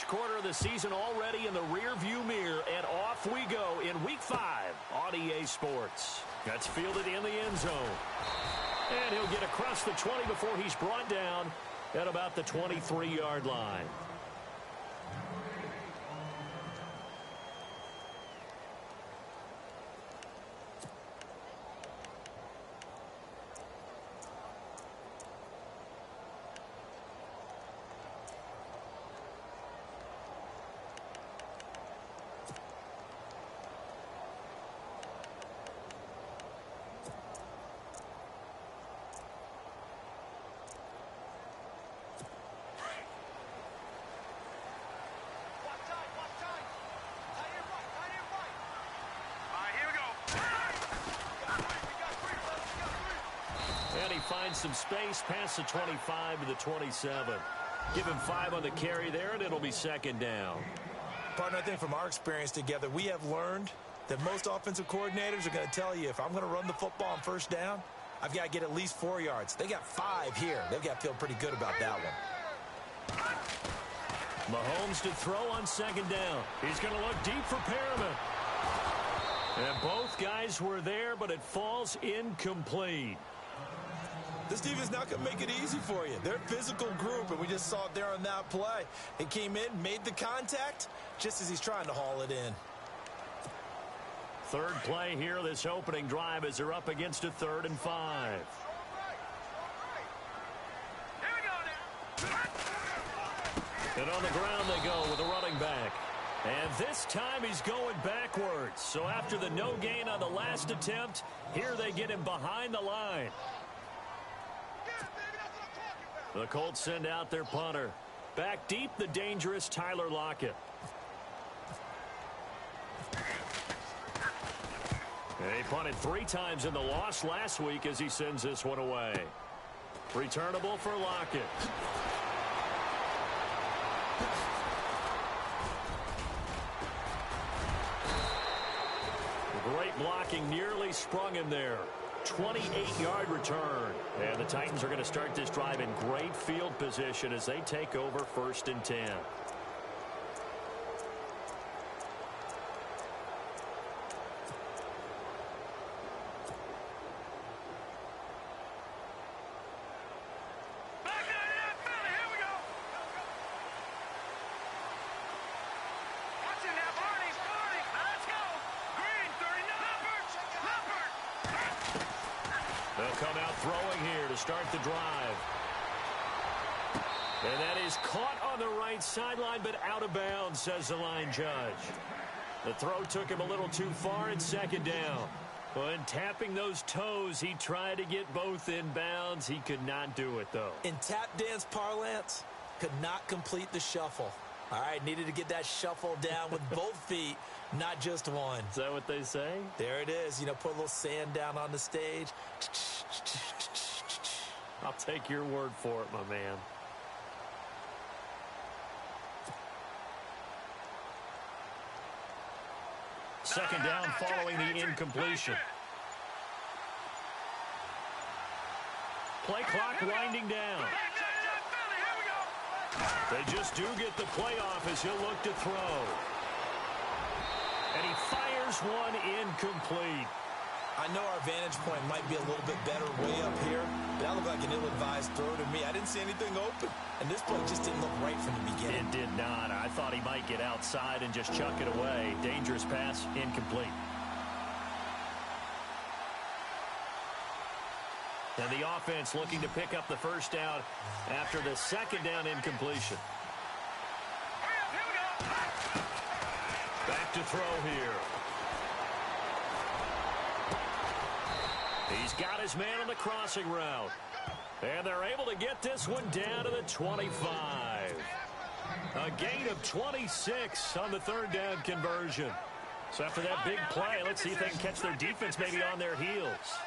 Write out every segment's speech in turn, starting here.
first quarter of the season already in the rearview mirror, and off we go in Week 5 on EA Sports. That's fielded in the end zone. And he'll get across the 20 before he's brought down at about the 23-yard line. And he finds some space past the 25 to the 27. Give him 5 on the carry there, and it'll be second down. Partner, I think from our experience together, we have learned that most offensive coordinators are going to tell you, if I'm going to run the football on first down, I've got to get at least 4 yards. They got 5 here. They've got to feel pretty good about that one. Mahomes to throw on second down. He's going to look deep for Perriman. And both guys were there, but it falls incomplete. This defense is not going to make it easy for you. They're a physical group, and we just saw it there on that play. It came in, made the contact, just as he's trying to haul it in. Third play here, this opening drive, as they're up against a 3rd and 5. And on the ground they go with a running back. And this time he's going backwards. So after the no gain on the last attempt, here they get him behind the line. The Colts send out their punter. Back deep, the dangerous Tyler Lockett. He punted 3 times in the loss last week as he sends this one away. Returnable for Lockett. Great blocking, nearly sprung him there. 28-yard return. And the Titans are going to start this drive in great field position as they take over 1st and 10. Come out throwing here to start the drive. And that is caught on the right sideline, but out of bounds, says the line judge. The throw took him a little too far at second down. When tapping those toes, he tried to get both in bounds. He could not do it, though. In tap dance parlance, could not complete the shuffle. All right, needed to get that shuffle down with both feet, not just one. Is that what they say? There it is. You know, put a little sand down on the stage. I'll take your word for it, my man. Second down following the incompletion. Play clock winding down. They just do get the playoff as he'll look to throw. And he fires one incomplete. I know our vantage point might be a little bit better way up here, but that looked like an ill-advised throw to me. I didn't see anything open, and this play just didn't look right from the beginning. It did not. I thought he might get outside and just chuck it away. Dangerous pass, incomplete. And the offense looking to pick up the first down after the second down incompletion. Back to throw here. He's got his man on the crossing route. And they're able to get this one down to the 25. A gain of 26 on the 3rd down conversion. So after that big play, let's see if they can catch their defense maybe on their heels.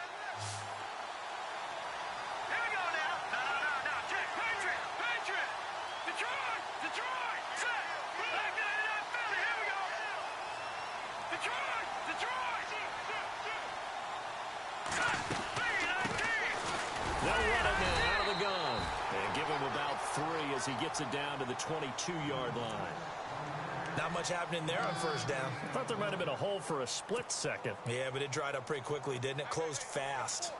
As he gets it down to the 22-yard line. Not much happening there on first down. I thought there might have been a hole for a split second. Yeah, but it dried up pretty quickly, didn't it? Closed fast.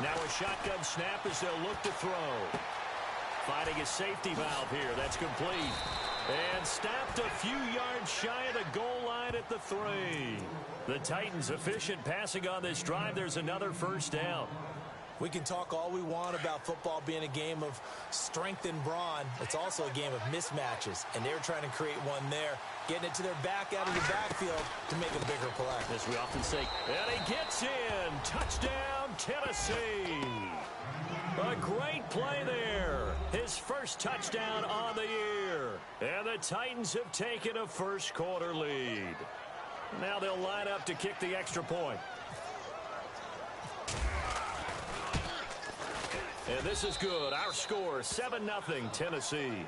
Now a shotgun snap as they'll look to throw. Finding a safety valve here. That's complete. And stopped a few yards shy of the goal line at the 3. The Titans efficient passing on this drive. There's another first down. We can talk all we want about football being a game of strength and brawn. It's also a game of mismatches, and they're trying to create one there, getting it to their back out of the backfield to make a bigger play. As we often say, and he gets in. Touchdown, Tennessee. A great play there. His first touchdown on the year. And the Titans have taken a first quarter lead. Now they'll line up to kick the extra point. And this is good. Our score, 7-0 Tennessee.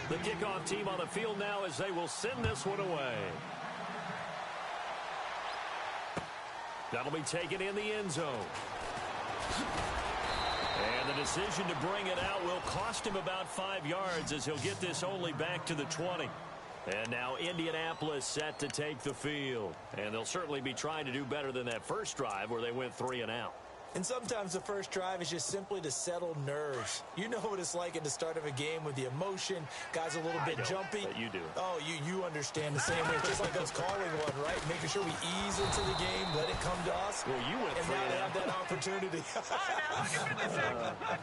The kickoff team on the field now as they will send this one away. That'll be taken in the end zone. And the decision to bring it out will cost him about 5 yards as he'll get this only back to the 20. And now Indianapolis set to take the field. And they'll certainly be trying to do better than that first drive where they went 3 and out. And sometimes the first drive is just simply to settle nerves. You know what it's like at the start of a game with the emotion. Guys a little bit jumpy. But you do. Oh, you understand the same way. It's just like us calling one, right? Making sure we ease into the game, let it come to us. Well, you went 3 and now and they out. have that opportunity.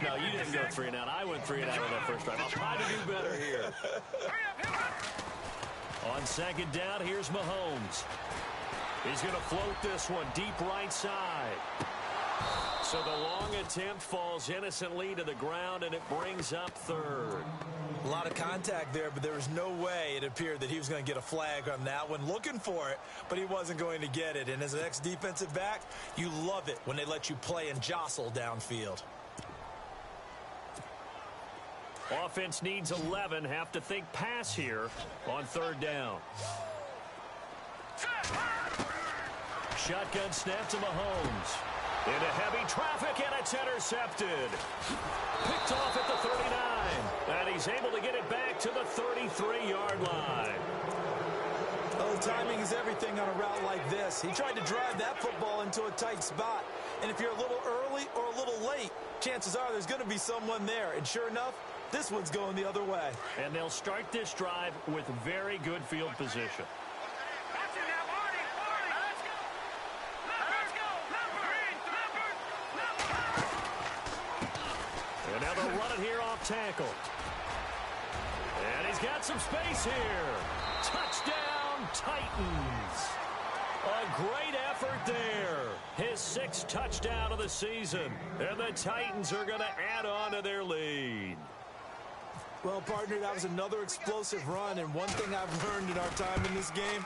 No, you didn't go 3 and out. I went 3 and out on that first drive. I'll try to do better here. On second down, here's Mahomes. He's going to float this one deep right side. So the long attempt falls innocently to the ground, and it brings up third. A lot of contact there, but there was no way it appeared that he was going to get a flag on that one. Looking for it, but he wasn't going to get it. And as an ex-defensive back, you love it when they let you play and jostle downfield. Offense needs 11. Have to think pass here on third down. Shotgun snap to Mahomes. Into heavy traffic, and it's intercepted. Picked off at the 39. And he's able to get it back to the 33-yard line. Oh, timing is everything on a route like this. He tried to drive that football into a tight spot. And if you're a little early or a little late, chances are there's going to be someone there. And sure enough, this one's going the other way. And they'll start this drive with very good field position. And now they'll run it here off tackle. And he's got some space here. Touchdown, Titans. A great effort there. His 6th touchdown of the season. And the Titans are going to add on to their lead. Well, partner, that was another explosive run, and one thing I've learned in our time in this game,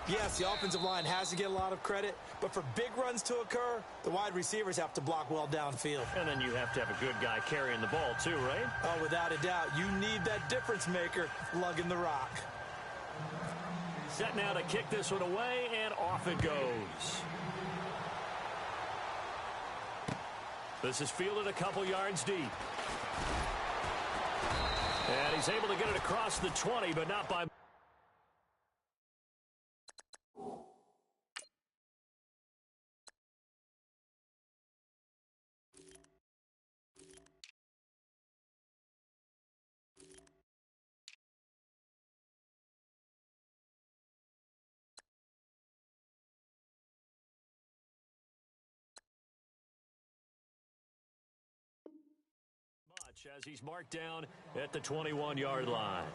yes, the offensive line has to get a lot of credit, but for big runs to occur, the wide receivers have to block well downfield. And then you have to have a good guy carrying the ball too, right? Oh, without a doubt. You need that difference maker lugging the rock. Set now to kick this one away, and off it goes. This is fielded a couple yards deep. And he's able to get it across the 20, but not by... as he's marked down at the 21-yard line.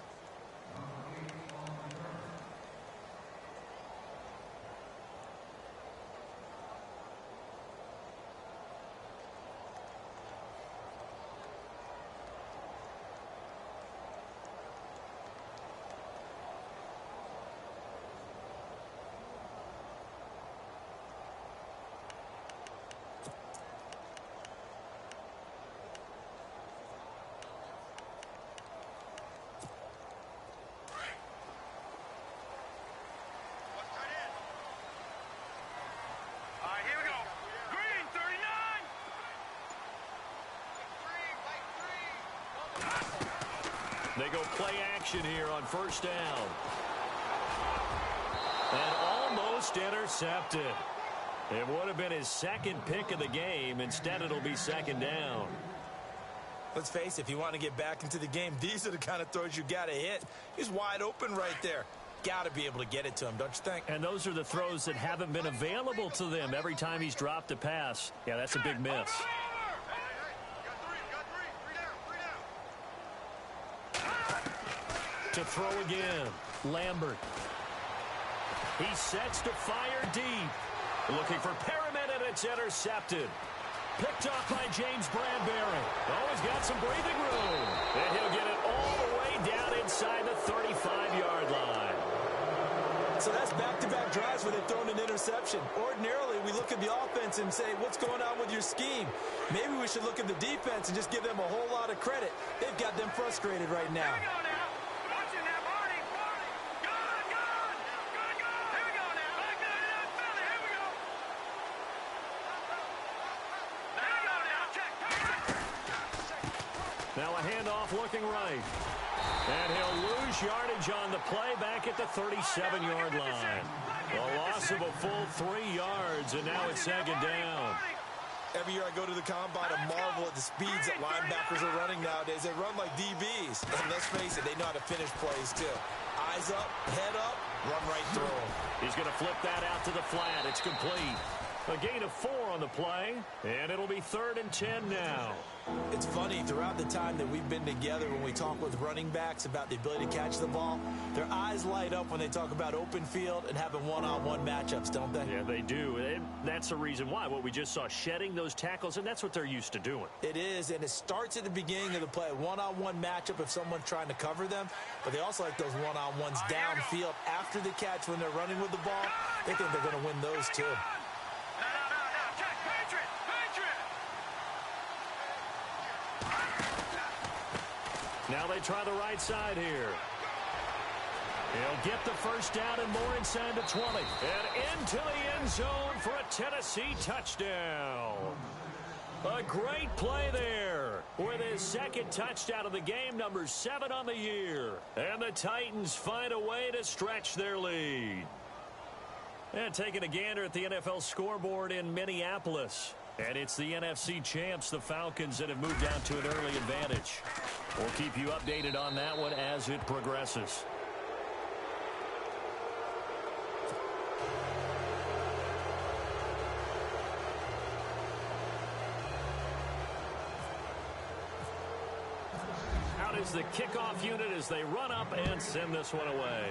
little play action here on first down. And almost intercepted. It would have been his second pick of the game. Instead, it'll be second down. Let's face it, if you want to get back into the game, these are the kind of throws you got to hit. He's wide open right there. Got to be able to get it to him, don't you think? And those are the throws that haven't been available to them every time he's dropped a pass. Yeah, that's a big miss. To throw again, Lambert. He sets to fire deep. Looking for Perriman, and it's intercepted. Picked off by James Bradbury. Oh, he's got some breathing room. And he'll get it all the way down inside the 35-yard line. So that's back-to-back drives where they've thrown an interception. Ordinarily, we look at the offense and say, what's going on with your scheme? Maybe we should look at the defense and just give them a whole lot of credit. They've got them frustrated right now. Now a handoff looking right. And he'll lose yardage on the play back at the 37-yard line. A loss of a full 3 yards, and now it's second down. Every year I go to the combine and marvel at the speeds that linebackers are running nowadays. They run like DBs. And let's face it, they know how to finish plays too. Eyes up, head up, run right through them. He's going to flip that out to the flat. It's complete. A gain of 4 on the play, and it'll be 3rd and 10 now. It's funny, throughout the time that we've been together, when we talk with running backs about the ability to catch the ball, their eyes light up when they talk about open field and having one-on-one matchups, don't they? Yeah, they do. And that's the reason why. What we just saw, shedding those tackles, and that's what they're used to doing. It is, and it starts at the beginning of the play. One-on-one matchup if someone's trying to cover them, but they also like those one-on-ones downfield after the catch when they're running with the ball. They think they're going to win those too. Now they try the right side here. He'll get the first down and more inside the 20. And into the end zone for a Tennessee touchdown. A great play there with his second touchdown of the game, number 7 on the year. And the Titans find a way to stretch their lead. And taking a gander at the NFL scoreboard in Minneapolis. And it's the NFC champs, the Falcons, that have moved down to an early advantage. We'll keep you updated on that one as it progresses. Out is the kickoff unit as they run up and send this one away.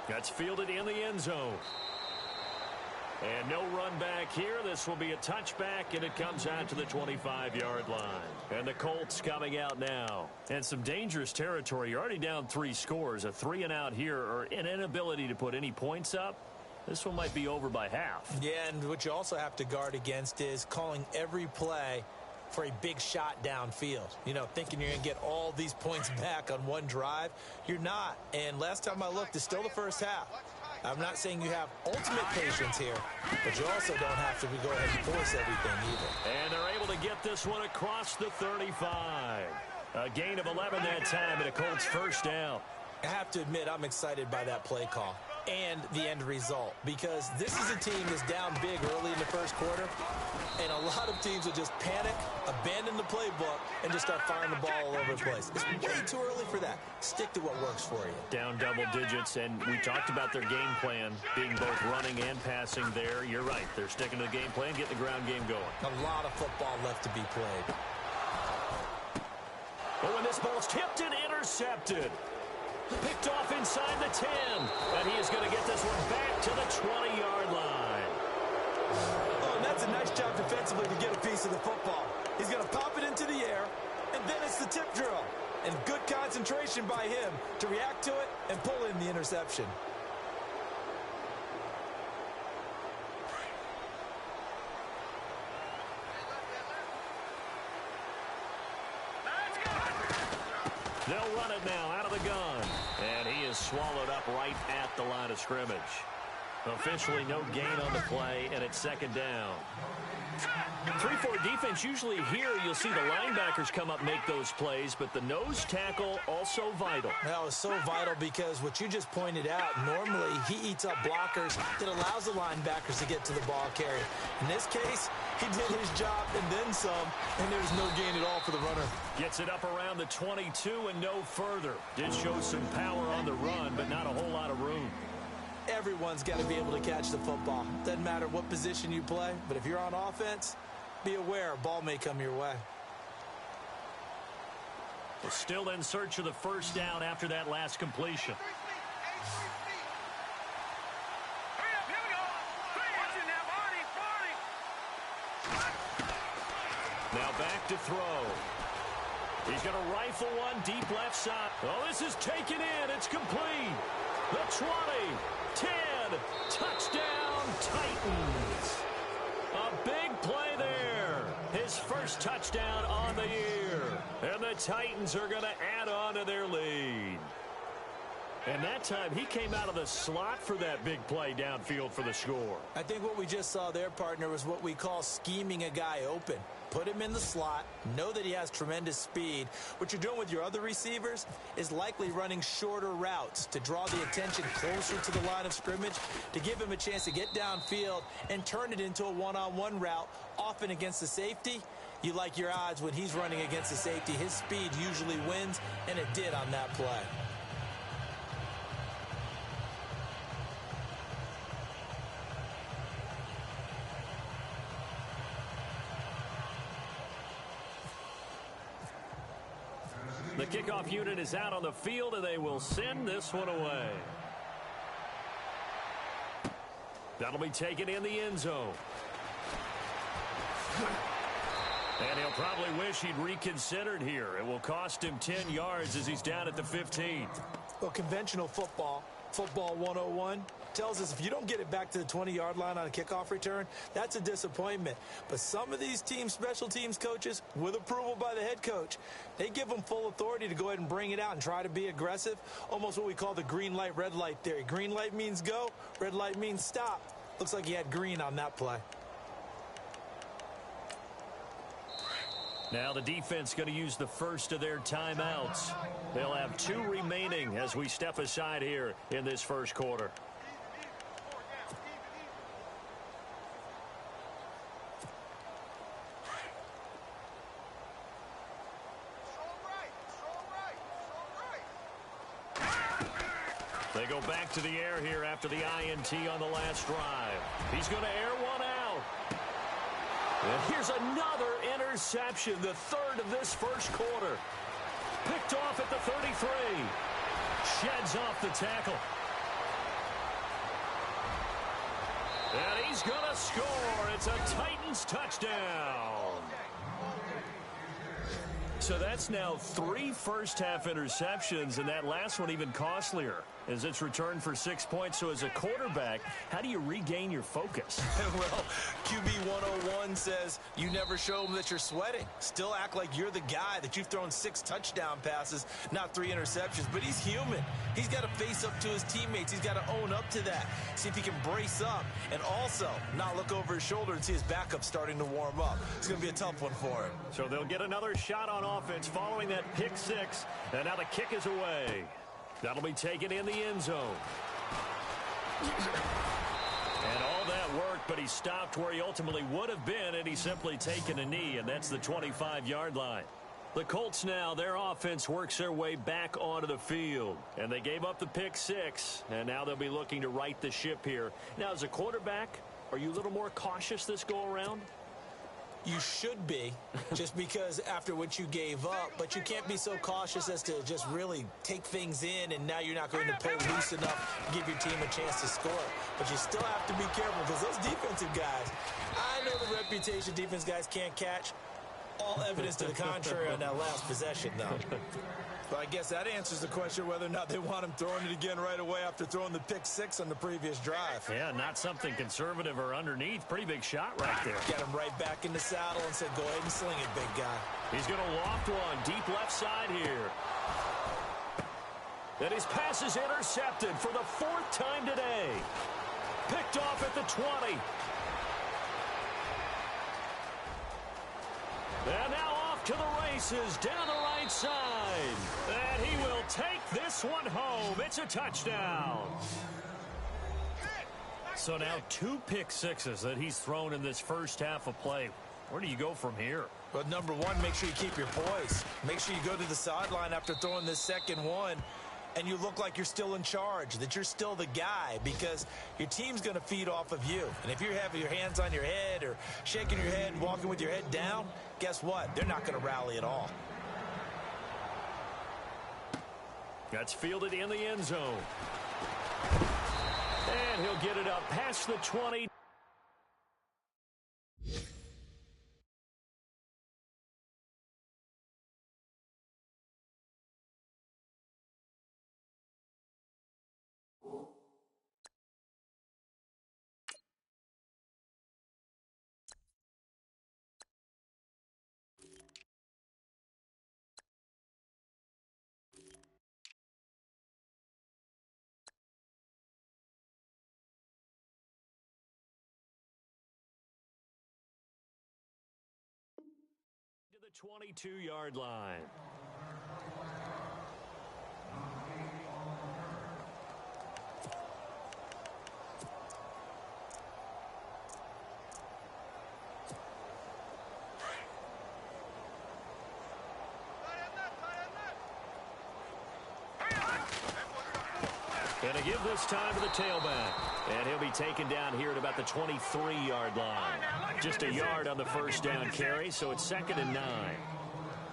That's fielded in the end zone. And no run back here. This will be a touchback, and it comes out to the 25-yard line. And the Colts coming out now. And some dangerous territory. You're already down 3 scores. A 3-and-out here, or an inability to put any points up. This one might be over by half. Yeah, and what you also have to guard against is calling every play for a big shot downfield. You know, thinking you're going to get all these points back on one drive. You're not. And last time I looked, it's still the first half. I'm not saying you have ultimate patience here, but you also don't have to go ahead and force everything either. And they're able to get this one across the 35. A gain of 11 that time, and a Colts first down. I have to admit, I'm excited by that play call and the end result, because this is a team that's down big early in the first quarter, and a lot of teams will just panic, abandon the playbook, and just start firing the ball all over the place. It's way too early for that. Stick to what works for you. Down double digits, and we talked about their game plan being both running and passing there. You're right. They're sticking to the game plan, getting the ground game going. A lot of football left to be played. Oh, and this ball's tipped and intercepted. Picked off inside the 10. And he is going to get this one back to the 20-yard line. Oh, and that's a nice job defensively to get a piece of the football. He's going to pop it into the air, and then it's the tip drill. And good concentration by him to react to it and pull in the interception. They'll run it now out of the gun. And he is swallowed up right at the line of scrimmage. Officially no gain on the play, and it's second down. 3-4 defense, usually here you'll see the linebackers come up, make those plays, but the nose tackle also vital. That was so vital because what you just pointed out, normally he eats up blockers that allows the linebackers to get to the ball carrier. In this case, he did his job and then some, and there's no gain at all for the runner. Gets it up around the 22 and no further. Did show some power on the run, but not a whole lot of room. Everyone's got to be able to catch the football. Doesn't matter what position you play, but if you're on offense, be aware a ball may come your way. We're still in search of the first down after that last completion. Now back to throw. He's going to rifle one deep left side. Oh, this is taken in. It's complete. The 20, 10, touchdown Titans. A big play there. His first touchdown on the year. And the Titans are going to add on to their lead. And that time, he came out of the slot for that big play downfield for the score. I think what we just saw there, partner, was what we call scheming a guy open. Put him in the slot, know that he has tremendous speed. What you're doing with your other receivers is likely running shorter routes to draw the attention closer to the line of scrimmage, to give him a chance to get downfield and turn it into a one-on-one route, often against the safety. You like your odds when he's running against the safety. His speed usually wins, and it did on that play. The kickoff unit is out on the field, and they will send this one away. That'll be taken in the end zone. And he'll probably wish he'd reconsidered here. It will cost him 10 yards as he's down at the 15. Well, conventional football 101, tells us if you don't get it back to the 20-yard line on a kickoff return, that's a disappointment. But some of these special teams coaches, with approval by the head coach, they give them full authority to go ahead and bring it out and try to be aggressive, almost what we call the green light, red light theory. Green light means go, red light means stop. Looks like he had green on that play. Now the defense going to use the first of their timeouts. They'll have 2 remaining as we step aside here in this first quarter. They go back to the air here after the INT on the last drive. He's going to air one out. And here's another interception, the third of this first quarter. Picked off at the 33. Sheds off the tackle. And he's going to score. It's a Titans touchdown. So that's now 3 first-half interceptions, and that last one even costlier as it's returned for 6 points. So as a quarterback, how do you regain your focus? Well, QB 101 says you never show them that you're sweating. Still act like you're the guy, that you've thrown 6 touchdown passes, not 3 interceptions. But he's human. He's got to face up to his teammates. He's got to own up to that. See if he can brace up and also not look over his shoulder and see his backup starting to warm up. It's going to be a tough one for him. So they'll get another shot on offense following that pick 6. And now the kick is away. That'll be taken in the end zone. And all that work, but he stopped where he ultimately would have been, and he's simply taken a knee, and that's the 25-yard line. The Colts now, their offense works their way back onto the field, and they gave up the pick 6, and now they'll be looking to right the ship here. Now, as a quarterback, are you a little more cautious this go-around? You should be, just because after what you gave up, but you can't be so cautious as to just really take things in, and now you're not going to pull loose enough to give your team a chance to score. But you still have to be careful, because those defensive guys, I know the reputation defense guys can't catch. All evidence to the contrary on that last possession, though. But I guess that answers the question whether or not they want him throwing it again right away after throwing the pick 6 on the previous drive. Yeah, not something conservative or underneath. Pretty big shot right there. Got him right back in the saddle and said, go ahead and sling it, big guy. He's going to loft one deep left side here. And his pass is intercepted for the 4th time today. 20. And now off to the races down the right side. And he will take this one home. It's a touchdown. So now 2 pick sixes that he's thrown in this first half of play. Where do you go from here? Well, number one, make sure you keep your poise. Make sure you go to the sideline after throwing this second one, and you look like you're still in charge, that you're still the guy, because your team's going to feed off of you. And if you're having your hands on your head or shaking your head, walking with your head down, guess what? They're not going to rally at all. That's fielded in the end zone. And he'll get it up past the 20. To the 22-yard line. Going to give this time to the tailback. And he'll be taken down here at about the 23-yard line. Just a yard on the first down carry, so it's 2nd and 9.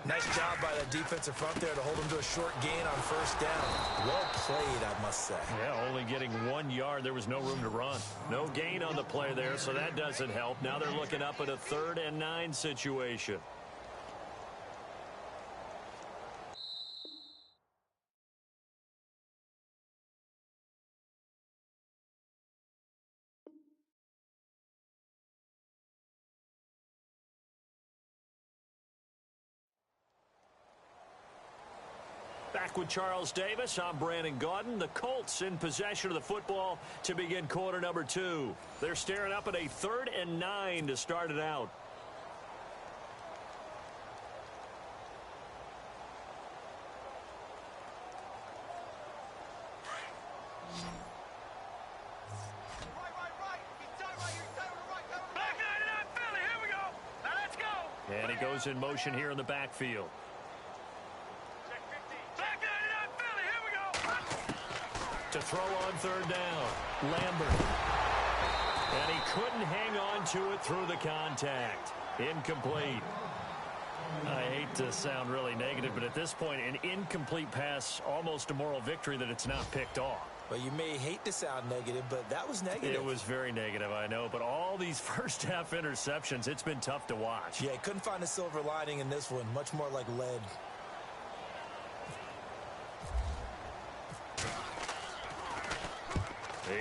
Nice job by that defensive front there to hold him to a short gain on first down. Well played, I must say. Yeah, only getting 1 yard. There was no room to run. No gain on the play there, so that doesn't help. Now they're looking up at a 3rd and 9 situation. Back with Charles Davis, I'm Brandon Gaudin. The Colts in possession of the football to begin quarter number 2. They're staring up at a 3rd and 9 to start it out. And he goes in motion here in the backfield. To throw on 3rd down, Lambert. And he couldn't hang on to it through the contact. Incomplete. I hate to sound really negative, but at this point, an incomplete pass, almost a moral victory that it's not picked off. Well, you may hate to sound negative, but that was negative. It was very negative, I know. But all these first half interceptions, it's been tough to watch. Yeah, couldn't find a silver lining in this one. Much more like lead.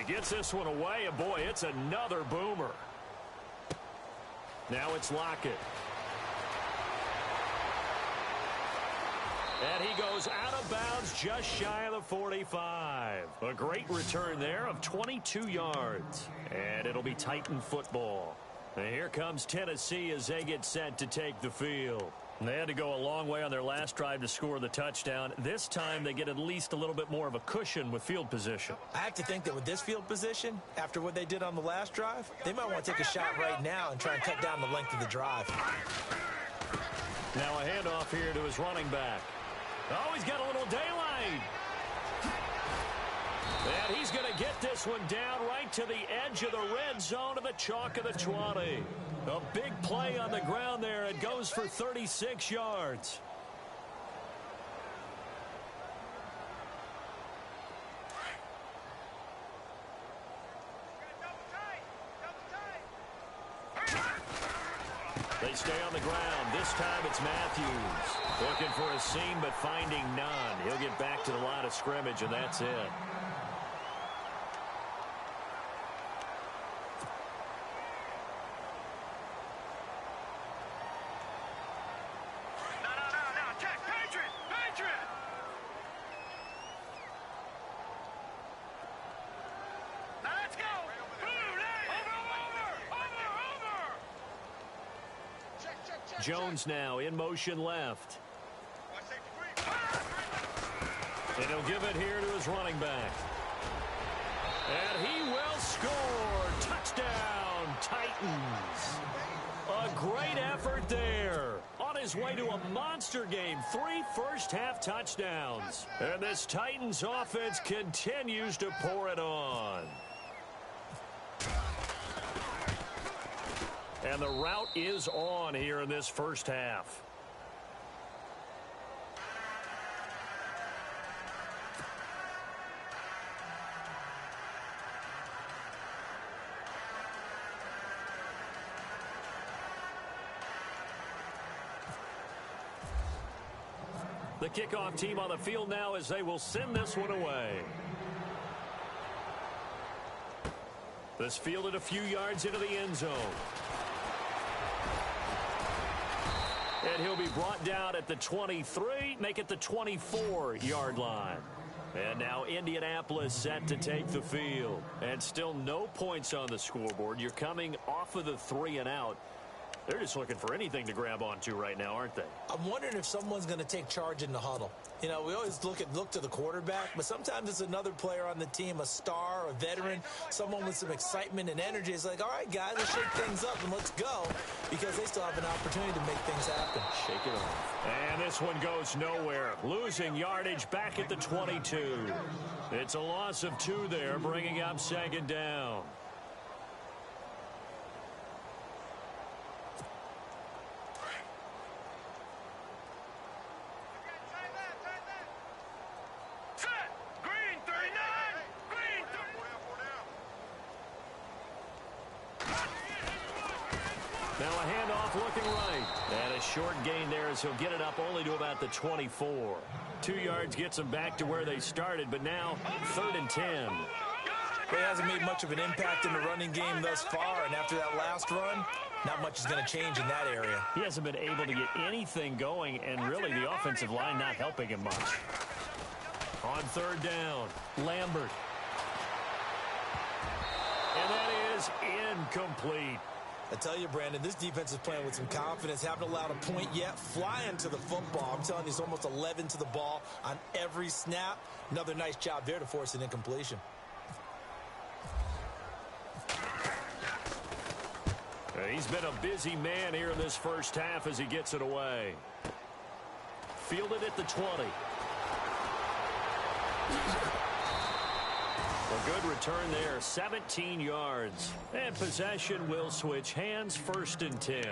He gets this one away, and boy, it's another boomer. Now it's Lockett. And he goes out of bounds just shy of the 45. A great return there of 22 yards. And it'll be Titan football. And here comes Tennessee as they get set to take the field. They had to go a long way on their last drive to score the touchdown. This time they get at least a little bit more of a cushion with field position. I have to think that with this field position, after what they did on the last drive, they might want to take a shot right now and try and cut down the length of the drive. Now a handoff here to his running back. Oh, he's got a little daylight. And he's going to get this one down right to the edge of the red zone of the chalk of the 20. A big play on the ground there. It goes for 36 yards. They stay on the ground. This time it's Matthews. Looking for a seam, but finding none. He'll get back to the line of scrimmage, and that's it. Jones now in motion left. And he'll give it here to his running back. And he will score. Touchdown, Titans. A great effort there. On his way to a monster game. 3 first-half touchdowns. And this Titans offense continues to pour it on. And the route is on here in this first half. The kickoff team on the field now as they will send this one away. This fielded a few yards into the end zone. And he'll be brought down at the 23, make it the 24-yard line. And now Indianapolis set to take the field. And still no points on the scoreboard. You're coming off of the 3 and out. They're just looking for anything to grab onto right now, aren't they? I'm wondering if someone's going to take charge in the huddle. You know, we always look to the quarterback, but sometimes it's another player on the team, a star, a veteran, someone with some excitement and energy. It's like, all right, guys, let's shake things up and let's go, because they still have an opportunity to make things happen. Shake it off. And this one goes nowhere. Losing yardage back at the 22. It's a loss of 2 there, bringing up 2nd down. Now a handoff looking right. And a short gain there as he'll get it up only to about the 24. 2 yards gets them back to where they started, but now 3rd and 10. He hasn't made much of an impact in the running game thus far, and after that last run, not much is going to change in that area. He hasn't been able to get anything going, and really the offensive line not helping him much. On 3rd down, Lambert. And that is incomplete. I tell you, Brandon, this defense is playing with some confidence. Haven't allowed a point yet. Flying to the football. I'm telling you, it's almost 11 to the ball on every snap. Another nice job there to force an incompletion. He's been a busy man here in this first half as he gets it away. Fielded at the 20. A good return there, 17 yards. And possession will switch hands, 1st and 10.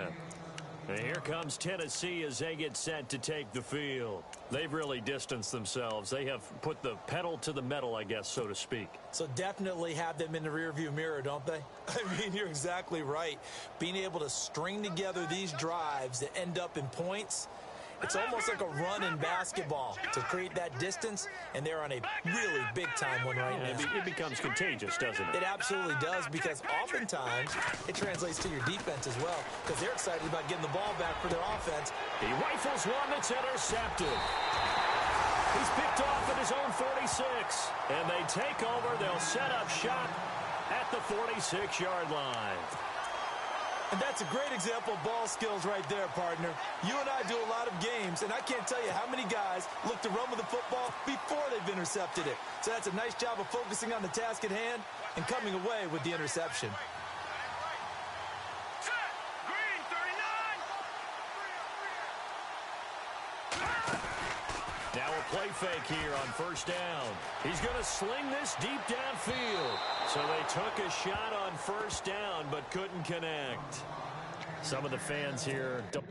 And here comes Tennessee as they get set to take the field. They've really distanced themselves. They have put the pedal to the metal, I guess, so to speak. So definitely have them in the rearview mirror, don't they? I mean, you're exactly right. Being able to string together these drives that end up in points, it's almost like a run in basketball to create that distance, and they're on a really big-time one right now. It becomes contagious, doesn't it? It absolutely does, because oftentimes it translates to your defense as well, because they're excited about getting the ball back for their offense. He rifles one that's intercepted. He's picked off at his own 46, and they take over. They'll set up shop at the 46-yard line. And that's a great example of ball skills right there, partner. You and I do a lot of games, and I can't tell you how many guys look to run with the football before they've intercepted it. So that's a nice job of focusing on the task at hand and coming away with the interception. Now a play fake here on 1st down. He's going to sling this deep downfield. So they took a shot on 1st down but couldn't connect. Some of the fans here don't.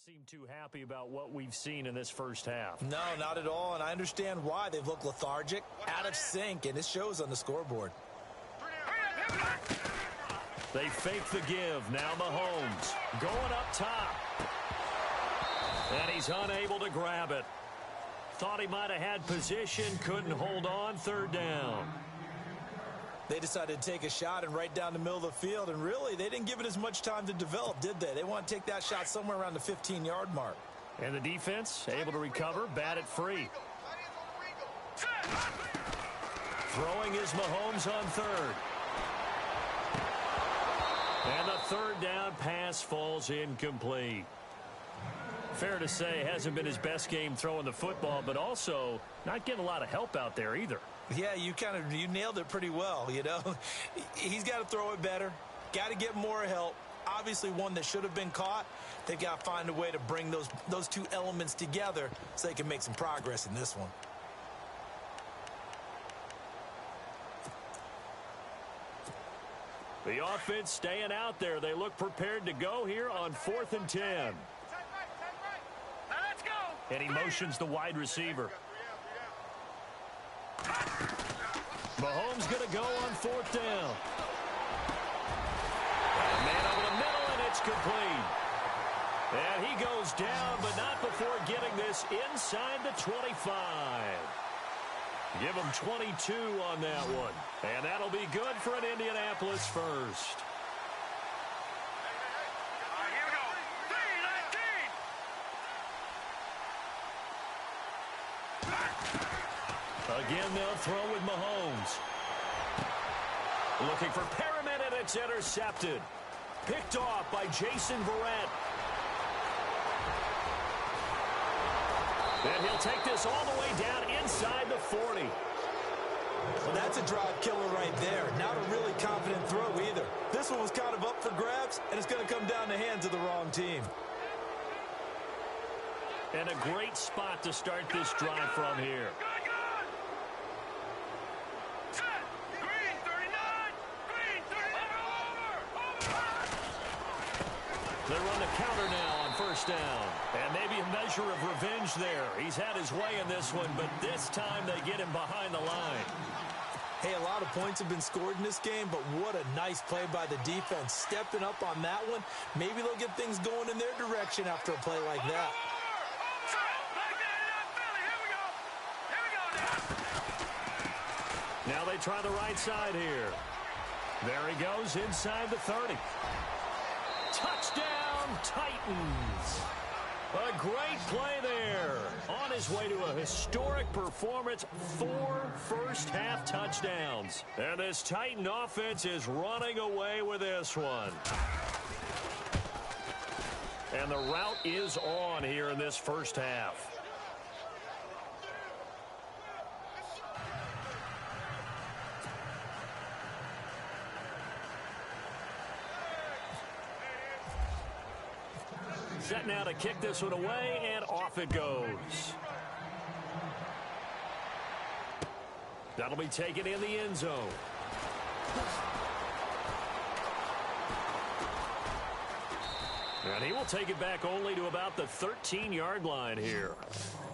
Seem too happy about what we've seen in this first half. No, not at all, and I understand why. They've looked lethargic, out of sync, and it shows on the scoreboard. They fake the give. Now Mahomes going up top. And he's unable to grab it. Thought he might have had position, couldn't hold on. 3rd down. They decided to take a shot and right down the middle of the field, and really, they didn't give it as much time to develop, did they? They want to take that shot somewhere around the 15-yard mark. And the defense able to recover, bat it free. Throwing is Mahomes on third. And the third down pass falls incomplete. Fair to say, hasn't been his best game throwing the football, but also not getting a lot of help out there either. Yeah, you nailed it pretty well, you know. He's got to throw it better, got to get more help. Obviously one that should have been caught. They've got to find a way to bring those two elements together so they can make some progress in this one. The offense staying out there. They look prepared to go here on 4th and 10. Let's go. And he motions the wide receiver. Mahomes going to go on 4th down. Man over the middle, and it's complete. And he goes down, but not before getting this inside the 25. Give him 22 on that one. And that'll be good for an Indianapolis first. Here we go. 3-19. Again, they'll throw with Mahomes. Looking for Perriman, and it's intercepted. Picked off by Jason Verrett. And he'll take this all the way down inside the 40. Well, that's a drive killer right there. Not a really confident throw either. This one was kind of up for grabs, and it's going to come down the hands of the wrong team. And a great spot to start this drive from here. They run the counter now on 1st down. And maybe a measure of revenge there. He's had his way in this one, but this time they get him behind the line. Hey, a lot of points have been scored in this game, but what a nice play by the defense. Stepping up on that one. Maybe they'll get things going in their direction after a play like that. Now they try the right side here. There he goes inside the 30. Touchdown, Titans. A great play there. On his way to a historic performance, 4 first-half touchdowns. And this Titan offense is running away with this one. And the route is on here in this first half. Set now to kick this one away, and off it goes. That'll be taken in the end zone. And he will take it back only to about the 13-yard line here.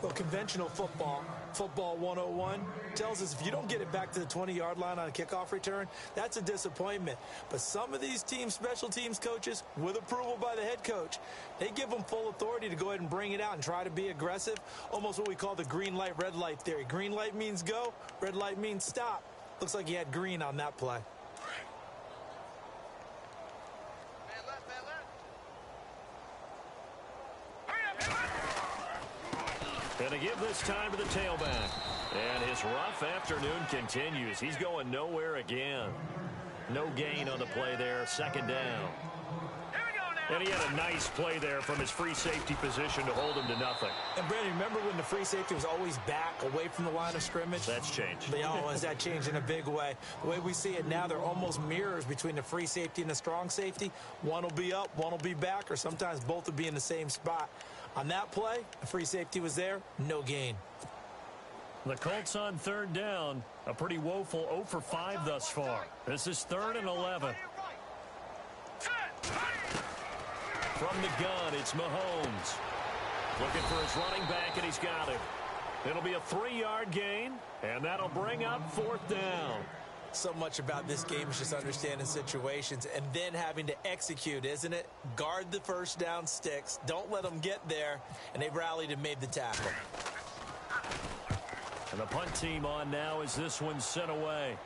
Well, conventional football 101, tells us if you don't get it back to the 20-yard line on a kickoff return, that's a disappointment. But some of these teams, special teams coaches, with approval by the head coach, they give them full authority to go ahead and bring it out and try to be aggressive, almost what we call the green light, red light theory. Green light means go, red light means stop. Looks like he had green on that play. And to give this time to the tailback. And his rough afternoon continues. He's going nowhere again. No gain on the play there. 2nd down. And he had a nice play there from his free safety position to hold him to nothing. And, Brandon, remember when the free safety was always back, away from the line of scrimmage? That's changed. Has that changed in a big way? The way we see it now, they're almost mirrors between the free safety and the strong safety. One will be up, one will be back, or sometimes both will be in the same spot. On that play, the free safety was there, no gain. The Colts on 3rd down. A pretty woeful 0 for 5 thus far. This is 3rd and 11. From the gun, it's Mahomes. Looking for his running back, and he's got it. It'll be a 3-yard gain, and that'll bring up 4th down. So much about this game is just understanding situations and then having to execute, isn't it? Guard the first down sticks. Don't let them get there, and they rallied and made the tackle. And the punt team on now as this one's sent away.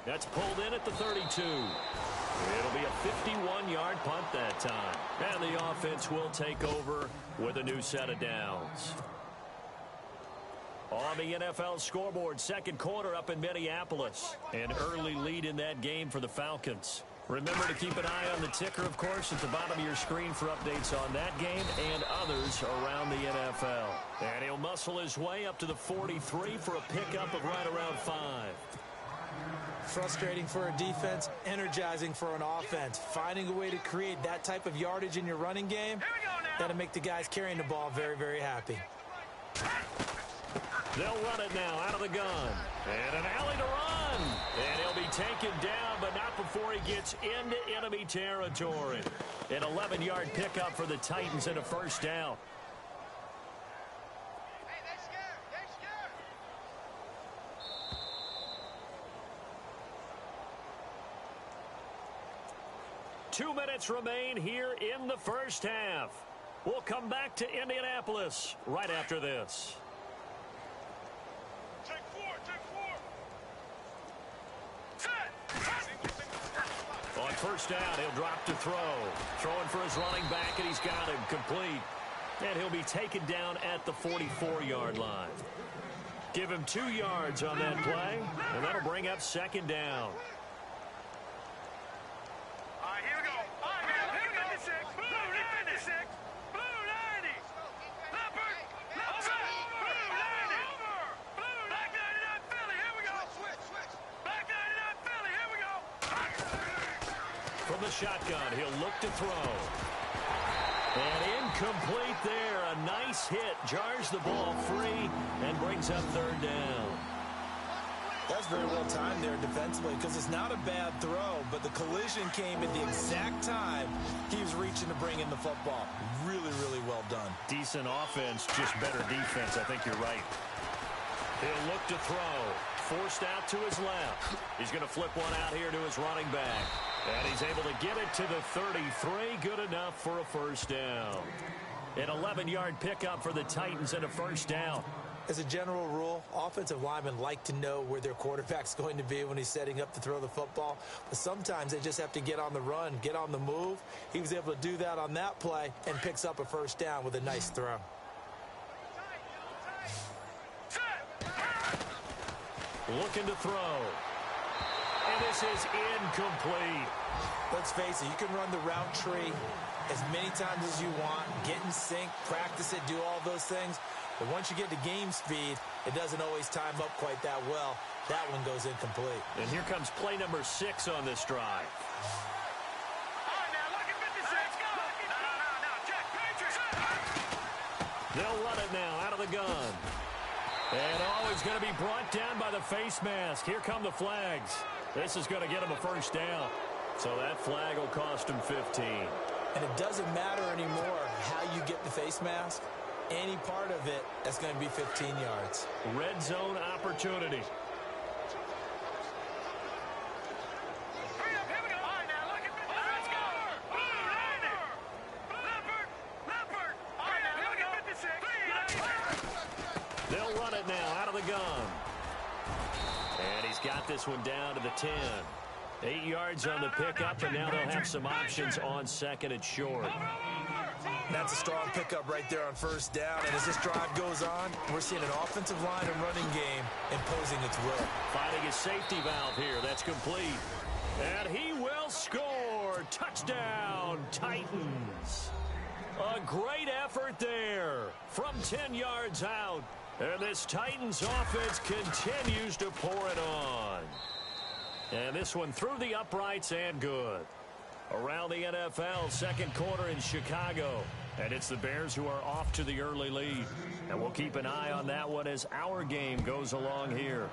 That's pulled in at the 32. It'll be a 51-yard punt that time. And the offense will take over with a new set of downs. On the NFL scoreboard, second quarter up in Minneapolis. An early lead in that game for the Falcons. Remember to keep an eye on the ticker, of course, at the bottom of your screen for updates on that game and others around the NFL. And he'll muscle his way up to the 43 for a pickup of right around 5. Frustrating for a defense, energizing for an offense. Finding a way to create that type of yardage in your running game, that'll make the guys carrying the ball very, very happy. They'll run it now out of the gun. And an alley to run. And he'll be taken down, but not before he gets into enemy territory. An 11-yard pickup for the Titans and a first down. Hey, they're scared. They're scared. 2 minutes remain here in the first half. We'll come back to Indianapolis right after this. Take four. Set. On first down, he'll drop to throw. Throwing for his running back, and he's got him complete. And he'll be taken down at the 44-yard line. Give him 2 yards on that play, and that'll bring up second down. All right, here we go. All right, man. Here we go. 56. Blue 96. Blue 90. Leopard. Leopard. Blue 90. Blue. Black 99 Philly. Here we go. Switch. Black 99 Philly. Here we go. From the shotgun, he'll look to throw. And incomplete there. A nice hit. Jars the ball free and brings up third down. That's very well timed there defensively because it's not a bad throw, but the collision came at the exact time he was reaching to bring in the football. Really, really well done. Decent offense, just better defense. I think you're right. He'll look to throw. Forced out to his left. He's going to flip one out here to his running back. And he's able to get it to the 33. Good enough for a first down. An 11-yard pickup for the Titans and a first down. As a general rule, offensive linemen like to know where their quarterback's going to be when he's setting up to throw the football. But sometimes they just have to get on the run, get on the move. He was able to do that on that play and picks up a first down with a nice throw. Looking to throw. And this is incomplete. Let's face it, you can run the route tree as many times as you want, get in sync, practice it, do all those things. But once you get to game speed, it doesn't always time up quite that well. That one goes incomplete. And here comes play number 6 on this drive. All right, now, look at 56. Let's go. No, Jack, Patriots. They'll run it now out of the gun. And he's going to be brought down by the face mask. Here come the flags. This is going to get him a first down. So that flag will cost him 15. And it doesn't matter anymore how you get the face mask. Any part of it, that's going to be 15 yards. Red zone opportunity. They'll run it now out of the gun. And he's got this one down to the 10. 8 yards on the pickup, and now they'll have some options on second and short. That's a strong pickup right there on first down. And as this drive goes on, we're seeing an offensive line and running game imposing its will. Finding a safety valve here. That's complete. And he will score. Touchdown, Titans. A great effort there from 10 yards out. And this Titans offense continues to pour it on. And this one through the uprights and good. Around the NFL, second quarter in Chicago. And it's the Bears who are off to the early lead. And we'll keep an eye on that one as our game goes along here.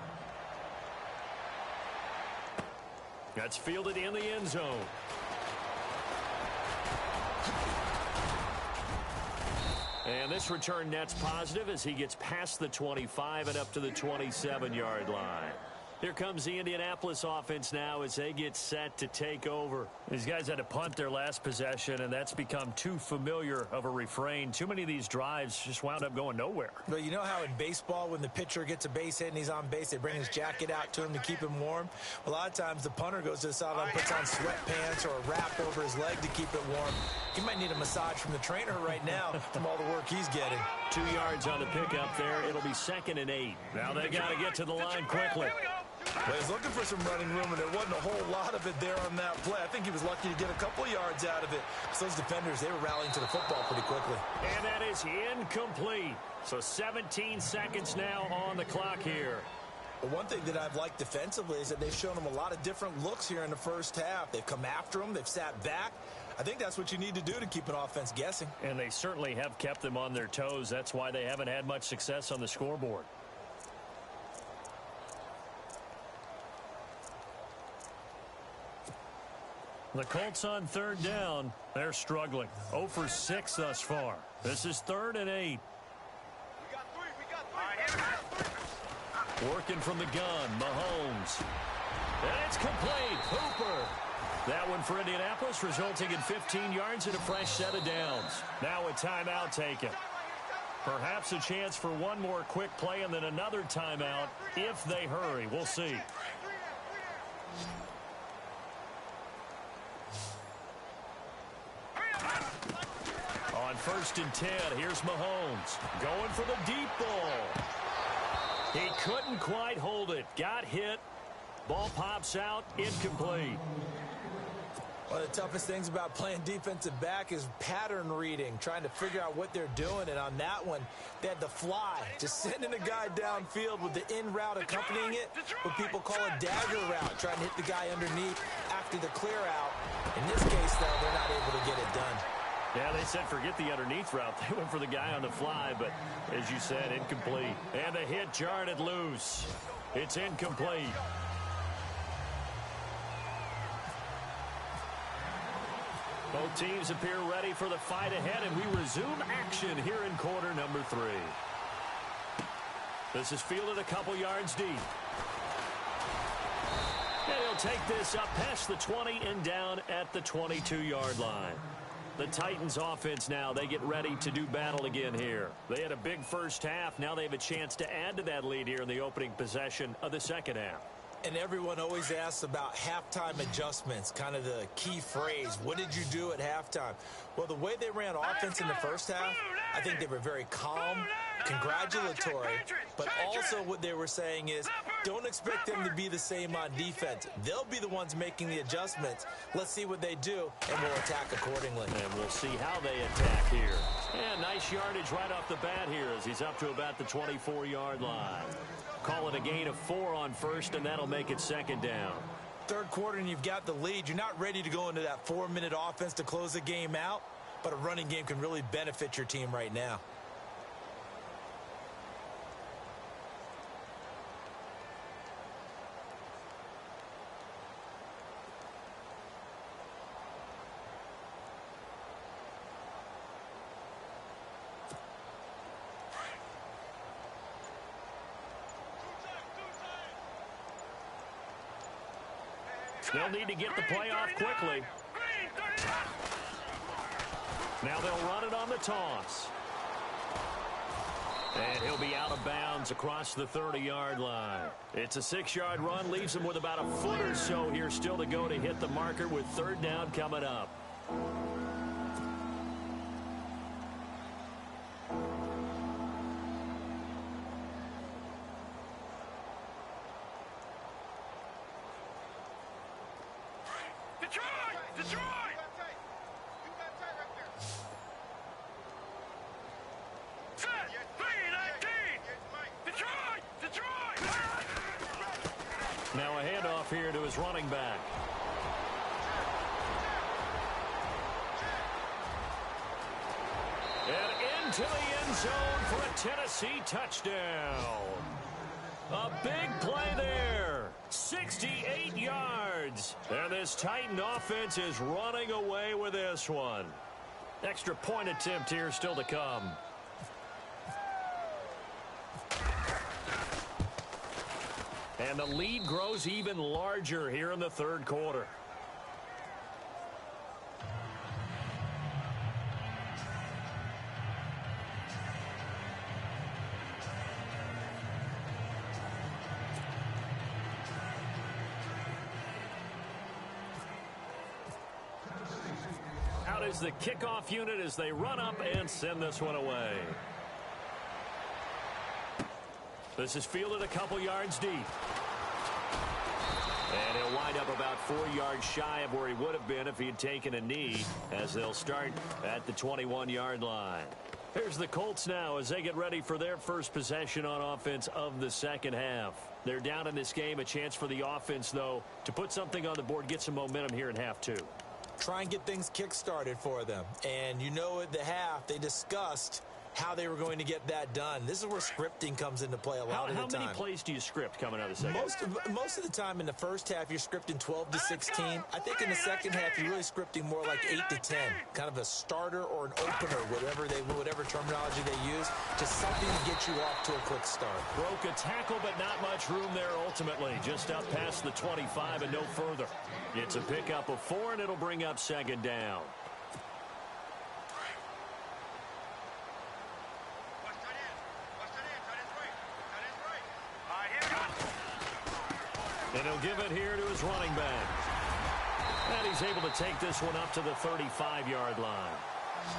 That's fielded in the end zone. And this return net's positive as he gets past the 25 and up to the 27-yard line. Here comes the Indianapolis offense now as they get set to take over. These guys had to punt their last possession, and that's become too familiar of a refrain. Too many of these drives just wound up going nowhere. But you know how in baseball, when the pitcher gets a base hit and he's on base, they bring his jacket out to him to keep him warm? A lot of times the punter goes to the sideline, puts on sweatpants or a wrap over his leg to keep it warm. He might need a massage from the trainer right now from all the work he's getting. 2 yards on the pickup there. It'll be 2nd and 8. Now they got to get to the line quickly. Well, he's looking for some running room, and there wasn't a whole lot of it there on that play. I think he was lucky to get a couple of yards out of it. So those defenders, they were rallying to the football pretty quickly. And that is incomplete. So 17 seconds now on the clock here. But one thing that I've liked defensively is that they've shown him a lot of different looks here in the first half. They've come after him. They've sat back. I think that's what you need to do to keep an offense guessing. And they certainly have kept them on their toes. That's why they haven't had much success on the scoreboard. The Colts on 3rd down. They're struggling. 0 for 6 thus far. This is 3rd and 8. We got three. Working from the gun, Mahomes. And it's complete. Hooper. That one for Indianapolis, resulting in 15 yards and a fresh set of downs. Now a timeout taken. Perhaps a chance for one more quick play and then another timeout if they hurry. We'll see. On 1st and 10, here's Mahomes going for the deep ball. He couldn't quite hold it. Got hit. Ball pops out. Incomplete. One of the toughest things about playing defensive back is pattern reading, trying to figure out what they're doing. And on that one, they had the fly, just sending a guy downfield with the in route accompanying it, what people call a dagger route, trying to hit the guy underneath after the clear out. In this case, though, they're not able to get it done. Yeah, they said forget the underneath route. They went for the guy on the fly, but as you said, incomplete. And the hit jarred it loose. It's incomplete. Both teams appear ready for the fight ahead, and we resume action here in quarter number 3. This is fielded a couple yards deep. And he'll take this up past the 20 and down at the 22-yard line. The Titans offense now, they get ready to do battle again here. They had a big first half. Now they have a chance to add to that lead here in the opening possession of the second half. And everyone always asks about halftime adjustments, kind of the key phrase. What did you do at halftime? Well, the way they ran offense in the first half, I think they were very calm, congratulatory, but also what they were saying is don't expect them to be the same on defense. They'll be the ones making the adjustments. Let's see what they do, and we'll attack accordingly. And we'll see how they attack here. And nice yardage right off the bat here as he's up to about the 24-yard line. Call it a gain of 4 on 1st, and that'll make it 2nd down. 3rd quarter, and you've got the lead. You're not ready to go into that 4-minute offense to close the game out, but a running game can really benefit your team right now. They'll need to get the play off quickly. Now they'll run it on the toss. And he'll be out of bounds across the 30-yard line. It's a 6-yard run, leaves him with about a foot or so here still to go to hit the marker with 3rd down coming up. Detroit! Set! 3-19! Detroit! Now a handoff here to his running back. And into the end zone for a Tennessee touchdown. A big play there. 68 yards. And this Titan offense is running away with this one. Extra point attempt here still to come. And the lead grows even larger here in the third quarter. Out is the kickoff unit as they run up and send this one away. This is fielded a couple yards deep. And he'll wind up about 4 yards shy of where he would have been if he had taken a knee, as they'll start at the 21-yard line. Here's the Colts now as they get ready for their first possession on offense of the second half. They're down in this game. A chance for the offense, though, to put something on the board, get some momentum here in half two. Try and get things kick-started for them. And you know at the half, they discussed how they were going to get that done. This is where scripting comes into play a lot of the time. How many plays do you script coming out of the second? Most of the time in the first half, you're scripting 12 to 16. I think in the second half, you're really scripting more like 8 to 10. Kind of a starter or an opener, whatever terminology they use, just something to get you off to a quick start. Broke a tackle, but not much room there ultimately. Just up past the 25 and no further. It's a pickup of 4, and it'll bring up second down. And he'll give it here to his running back. And he's able to take this one up to the 35-yard line.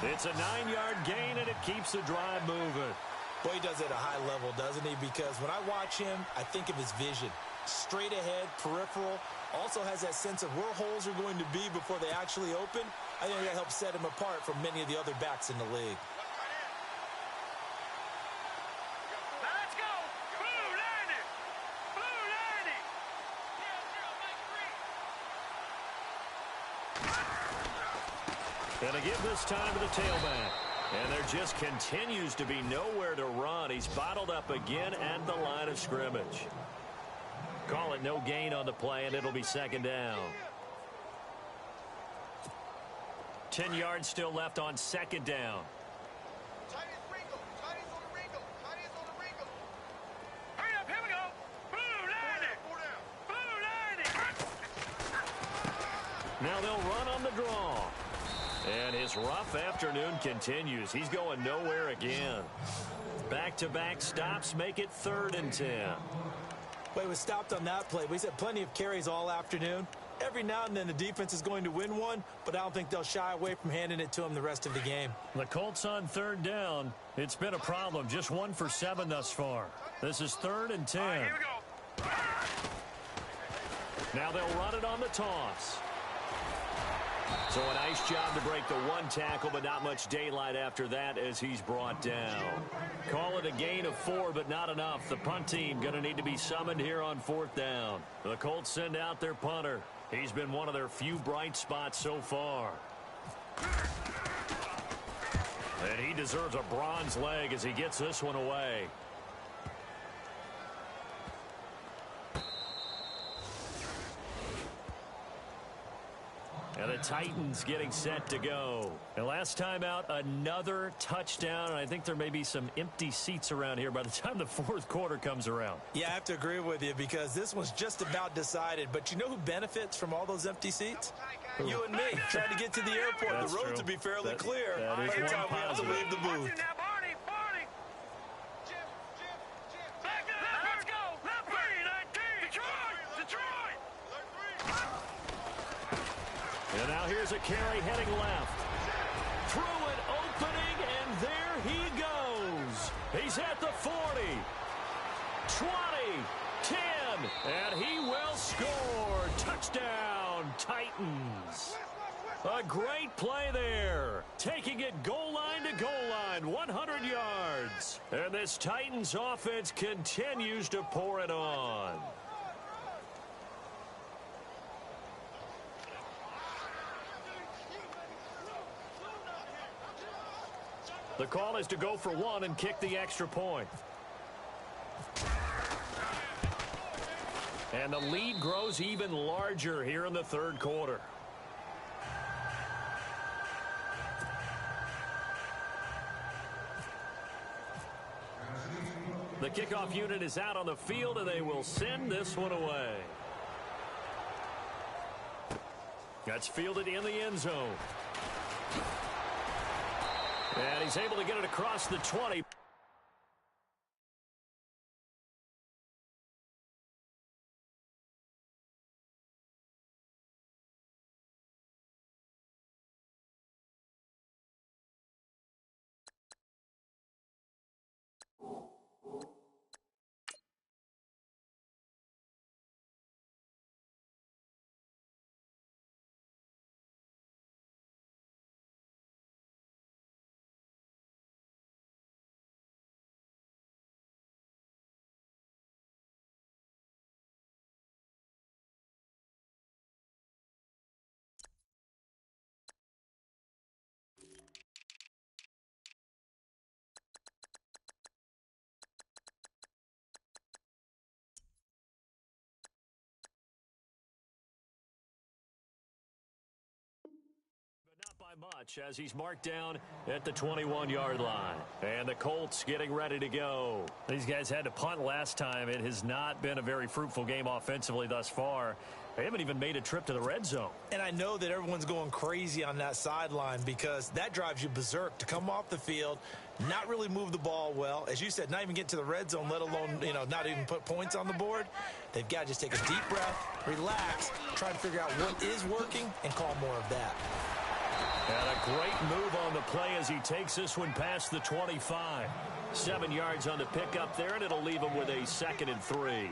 It's a 9-yard gain, and it keeps the drive moving. Boy, he does it at a high level, doesn't he? Because when I watch him, I think of his vision. Straight ahead, peripheral, also has that sense of where holes are going to be before they actually open. I think that helps set him apart from many of the other backs in the league. Let's go! Blue 90! Blue 90! And to give this time to the tailback. And there just continues to be nowhere to run. He's bottled up again at the line of scrimmage. Call it no gain on the play, and it'll be second down. 10 yards still left on second down. Hurry up, here we go! Blue 90! Blue 90! Now they'll run on the draw. And his rough afternoon continues. He's going nowhere again. Back-to-back stops make it 3rd and 10. Well, he was stopped on that play, but he's had plenty of carries all afternoon. Every now and then the defense is going to win one, but I don't think they'll shy away from handing it to him the rest of the game. The Colts on 3rd down. It's been a problem. Just 1 for 7 thus far. This is 3rd and 10. All right, here we go. Now they'll run it on the toss. So a nice job to break the 1 tackle, but not much daylight after that as he's brought down. Call it a gain of 4, but not enough. The punt team going to need to be summoned here on 4th down. The Colts send out their punter. He's been one of their few bright spots so far. And he deserves a bronze leg as he gets this one away. And the Titans getting set to go. And last time out, another touchdown. And I think there may be some empty seats around here by the time the 4th quarter comes around. Yeah, I have to agree with you because this was just about decided. But you know who benefits from all those empty seats? You and me. Trying to get to the airport. That's the roads true. will be fairly clear that by is the one time we have to positive. leave the booth. Now, Barney! Back up! Let's go! Left 3, 19! Detroit! And now here's a carry heading left. Through an opening, and there he goes. He's at the 40, 20, 10, and he will score. Touchdown, Titans. A great play there. Taking it goal line to goal line, 100 yards. And this Titans offense continues to pour it on. The call is to go for 1 and kick the extra point. And the lead grows even larger here in the 3rd quarter. The kickoff unit is out on the field, and they will send this one away. That's fielded in the end zone. And he's able to get it across the 20. Not by much as he's marked down at the 21-yard line. And the Colts getting ready to go. These guys had to punt last time. It has not been a very fruitful game offensively thus far. They haven't even made a trip to the red zone. And I know that everyone's going crazy on that sideline because that drives you berserk to come off the field, not really move the ball well. As you said, not even get to the red zone, let alone, not even put points on the board. They've got to just take a deep breath, relax, try to figure out what is working, and call more of that. And a great move on the play as he takes this one past the 25. 7 yards on the pickup there, and it'll leave him with a 2nd and 3.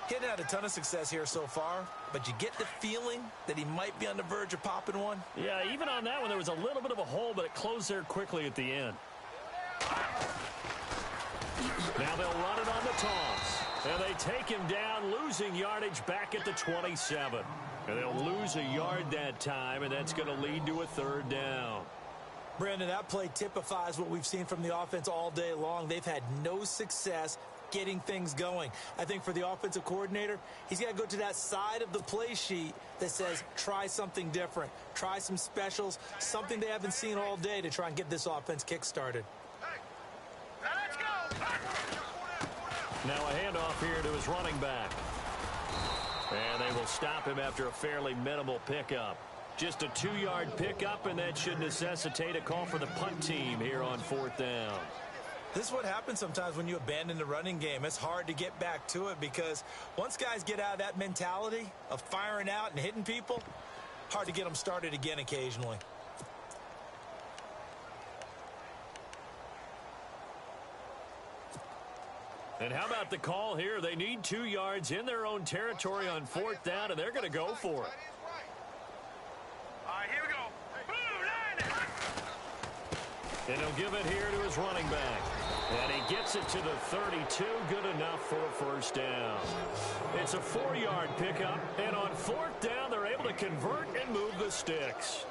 He hadn't had a ton of success here so far, but you get the feeling that he might be on the verge of popping one. Yeah, even on that one, there was a little bit of a hole, but it closed there quickly at the end. Now they'll run it on the toss. And they take him down, losing yardage back at the 27. And they'll lose a yard that time, and that's going to lead to a 3rd down. Brandon, that play typifies what we've seen from the offense all day long. They've had no success getting things going. I think for the offensive coordinator, he's got to go to that side of the play sheet that says try something different, try some specials, something they haven't seen all day to try and get this offense kick-started. Let's go. Now a handoff here to his running back. And they will stop him after a fairly minimal pickup. Just a 2-yard pickup, and that should necessitate a call for the punt team here on 4th down. This is what happens sometimes when you abandon the running game. It's hard to get back to it because once guys get out of that mentality of firing out and hitting people, hard to get them started again occasionally. And how about the call here? They need 2 yards in their own territory on 4th down, and they're going to go for it. All right, here we go. Blue 90. And he'll give it here to his running back. And he gets it to the 32. Good enough for a 1st down. It's a 4-yard pickup, and on 4th down, they're able to convert and move the sticks.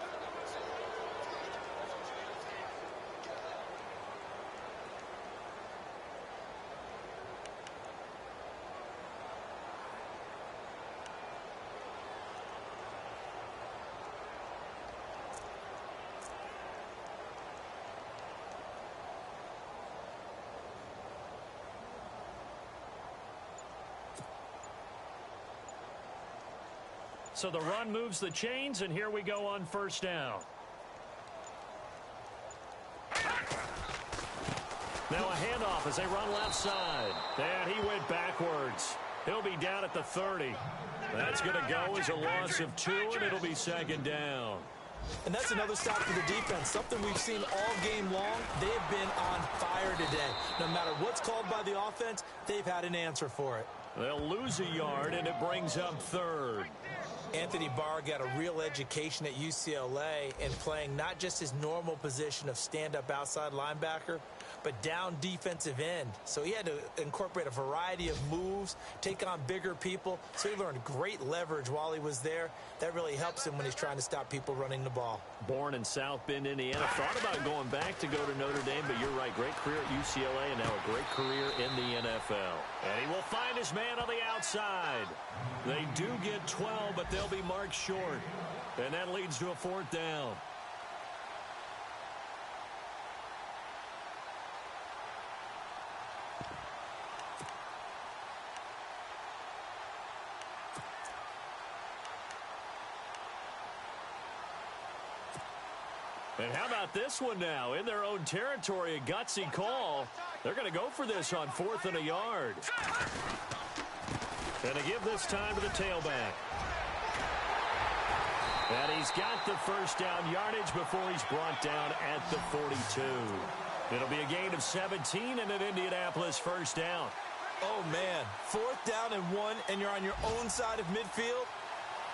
So the run moves the chains, and here we go on 1st down. Now a handoff as they run left side. And he went backwards. He'll be down at the 30. That's going to go as a loss of 2, and it'll be 2nd down. And that's another stop for the defense, something we've seen all game long. They've been on fire today. No matter what's called by the offense, they've had an answer for it. They'll lose a yard, and it brings up 3rd. Anthony Barr got a real education at UCLA in playing not just his normal position of stand-up outside linebacker, but down defensive end. So he had to incorporate a variety of moves, take on bigger people. So he learned great leverage while he was there. That really helps him when he's trying to stop people running the ball. Born in South Bend, Indiana. Thought about going back to go to Notre Dame, but you're right. Great career at UCLA and now a great career in the NFL. And he will find his man on the outside. They do get 12, but they'll be marked short. And that leads to a 4th down. And how about this one now? In their own territory, a gutsy call. They're going to go for this on 4th and a yard. Going to give this time to the tailback. And he's got the first down yardage before he's brought down at the 42. It'll be a gain of 17 and an Indianapolis first down. Oh, man. 4th down and 1, and you're on your own side of midfield.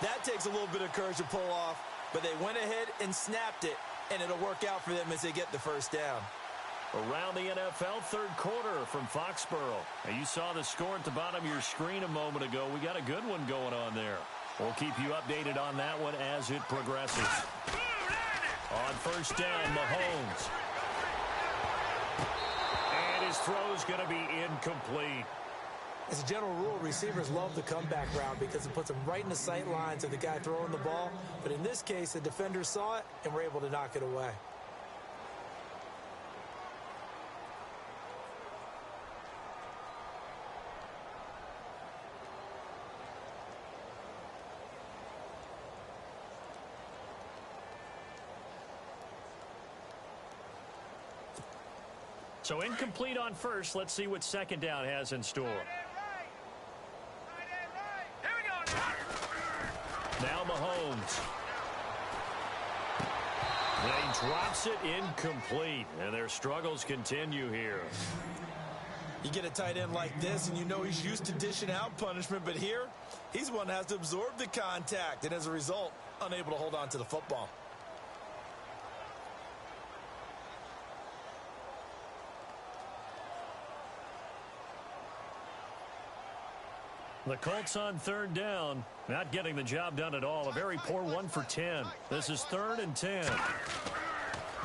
That takes a little bit of courage to pull off, but they went ahead and snapped it, and it'll work out for them as they get the first down. Around the NFL, third quarter from Foxborough. Now, you saw the score at the bottom of your screen a moment ago. We got a good one going on there. We'll keep you updated on that one as it progresses. On first down, Mahomes. And his throw's going to be incomplete. As a general rule, receivers love the comeback route because it puts them right in the sight lines of the guy throwing the ball. But in this case, the defender saw it and were able to knock it away. So incomplete on first. Let's see what second down has in store. Now Mahomes. And he drops it incomplete. And their struggles continue here. You get a tight end like this, and you know he's used to dishing out punishment. But here, he's one that has to absorb the contact. And as a result, unable to hold on to the football. The Colts on third down, not getting the job done at all. A very poor 1 for 10. This is 3rd and 10.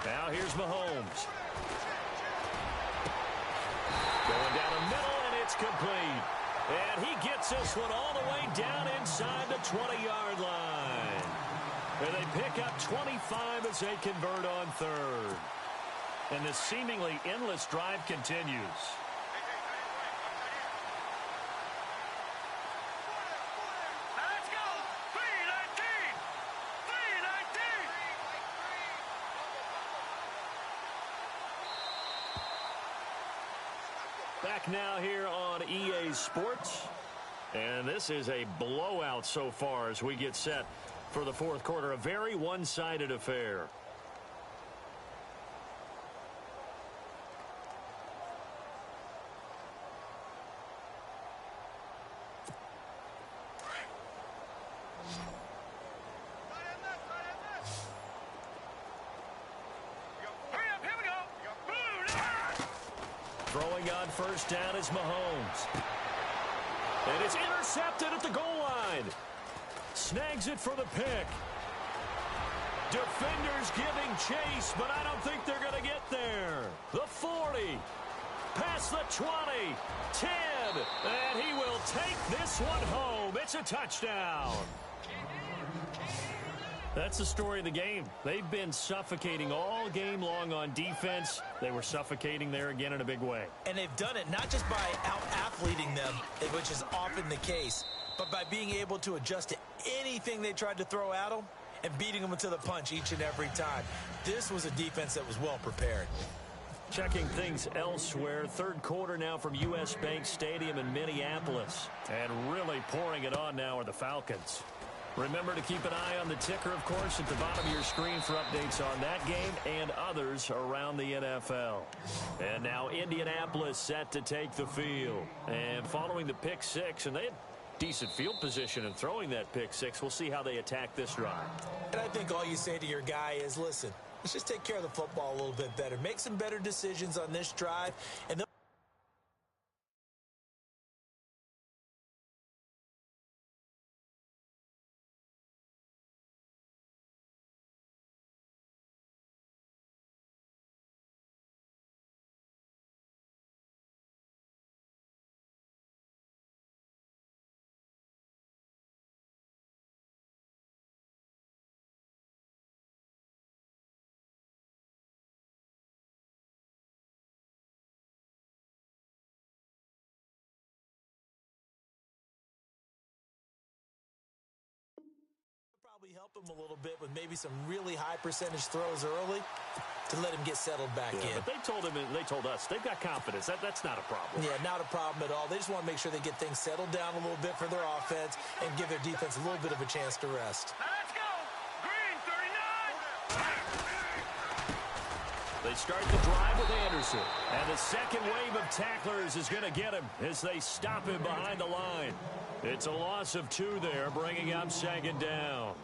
Now here's Mahomes. Going down the middle, and it's complete. And he gets this one all the way down inside the 20-yard line. And they pick up 25 as they convert on third. And this seemingly endless drive continues. Back now here on EA Sports. And this is a blowout so far as we get set for the fourth quarter. A very one-sided affair. Throwing on first down is Mahomes. And it's intercepted at the goal line. Snags it for the pick. Defenders giving chase, but I don't think they're going to get there. The 40. Past the 20. 10. And he will take this one home. It's a touchdown. That's the story of the game. They've been suffocating all game long on defense. They were suffocating there again in a big way. And they've done it not just by out-athleting them, which is often the case, but by being able to adjust to anything they tried to throw at them and beating them to the punch each and every time. This was a defense that was well prepared. Checking things elsewhere. Third quarter now from U.S. Bank Stadium in Minneapolis. And really pouring it on now are the Falcons. Remember to keep an eye on the ticker, of course, at the bottom of your screen for updates on that game and others around the NFL. And now Indianapolis set to take the field. And following the pick six, and they had decent field position in throwing that pick six. We'll see how they attack this drive. And I think all you say to your guy is, listen, let's just take care of the football a little bit better. Make some better decisions on this drive, and help him a little bit with maybe some really high percentage throws early to let him get settled back in. But they told us they've got confidence. That's not a problem. Yeah, not a problem at all. They just want to make sure they get things settled down a little bit for their offense and give their defense a little bit of a chance to rest. Now let's go. Green 39. They start the drive with Anderson. And the second wave of tacklers is going to get him as they stop him behind the line. It's a loss of 2 there, bringing up second down.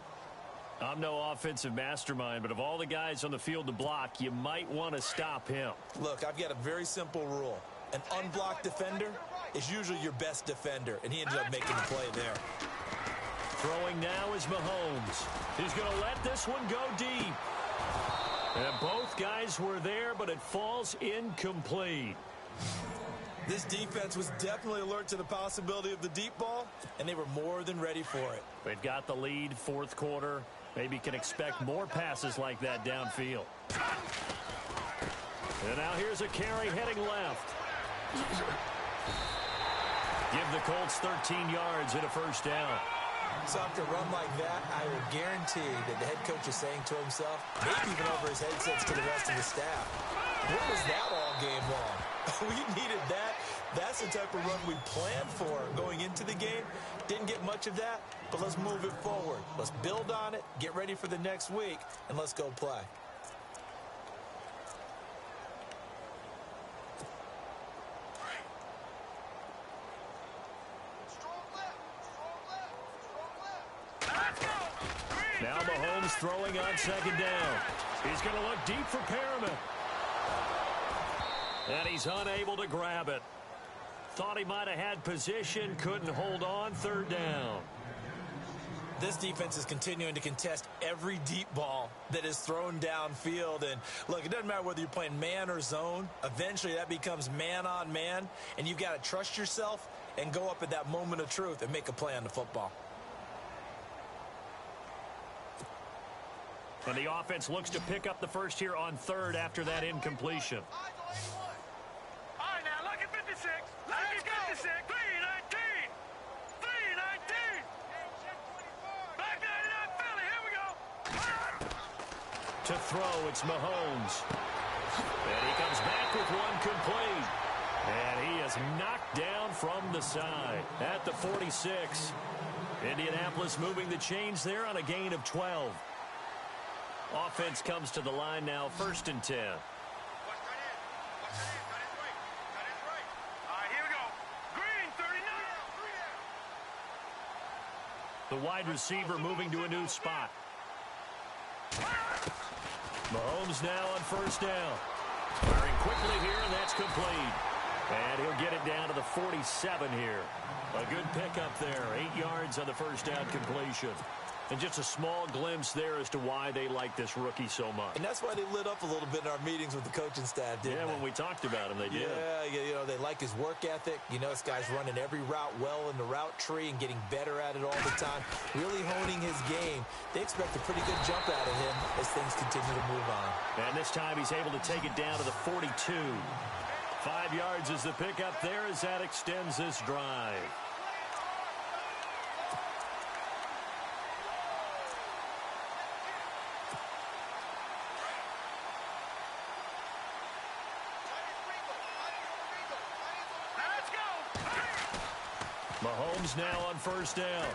I'm no offensive mastermind, but of all the guys on the field to block, you might want to stop him. Look, I've got a very simple rule. An unblocked defender is usually your best defender, and he ended up making the play there. Throwing now is Mahomes. He's going to let this one go deep. And both guys were there, but it falls incomplete. This defense was definitely alert to the possibility of the deep ball, and they were more than ready for it. They've got the lead, fourth quarter. Maybe can expect more passes like that downfield. And now here's a carry heading left. Give the Colts 13 yards and a first down. So after a run like that, I will guarantee that the head coach is saying to himself, maybe even over his headsets to the rest of the staff, what was that all game long? We needed that. That's the type of run we planned for going into the game. Didn't get much of that, but let's move it forward. Let's build on it, get ready for the next week, and let's go play. Now Mahomes throwing on second down. He's going to look deep for Perriman. And he's unable to grab it. Thought he might have had position, couldn't hold on, third down. This defense is continuing to contest every deep ball that is thrown downfield. And look, it doesn't matter whether you're playing man or zone. Eventually that becomes man on man. And you've got to trust yourself and go up at that moment of truth and make a play on the football. And the offense looks to pick up the first here on third after that incompletion. All right, now look at 56. Look at 56. 319. 319. Back 99 Philly. Here we go. To throw, it's Mahomes. And he comes back with one complete. And he is knocked down from the side at the 46. Indianapolis moving the chains there on a gain of 12. Offense comes to the line now, first and 10. All right, here we go. Green 39. The wide receiver moving to a new spot. Mahomes now on first down. Firing quickly here, and that's complete. And he'll get it down to the 47 here. A good pickup there. 8 yards on the first down completion. And just a small glimpse there as to why they like this rookie so much. And that's why they lit up a little bit in our meetings with the coaching staff, didn't they? Yeah, when we talked about him, they did. Yeah, you know, they like his work ethic. You know, this guy's running every route well in the route tree and getting better at it all the time. Really honing his game. They expect a pretty good jump out of him as things continue to move on. And this time he's able to take it down to the 42. 5 yards is the pickup there as that extends this drive. Mahomes now on first down.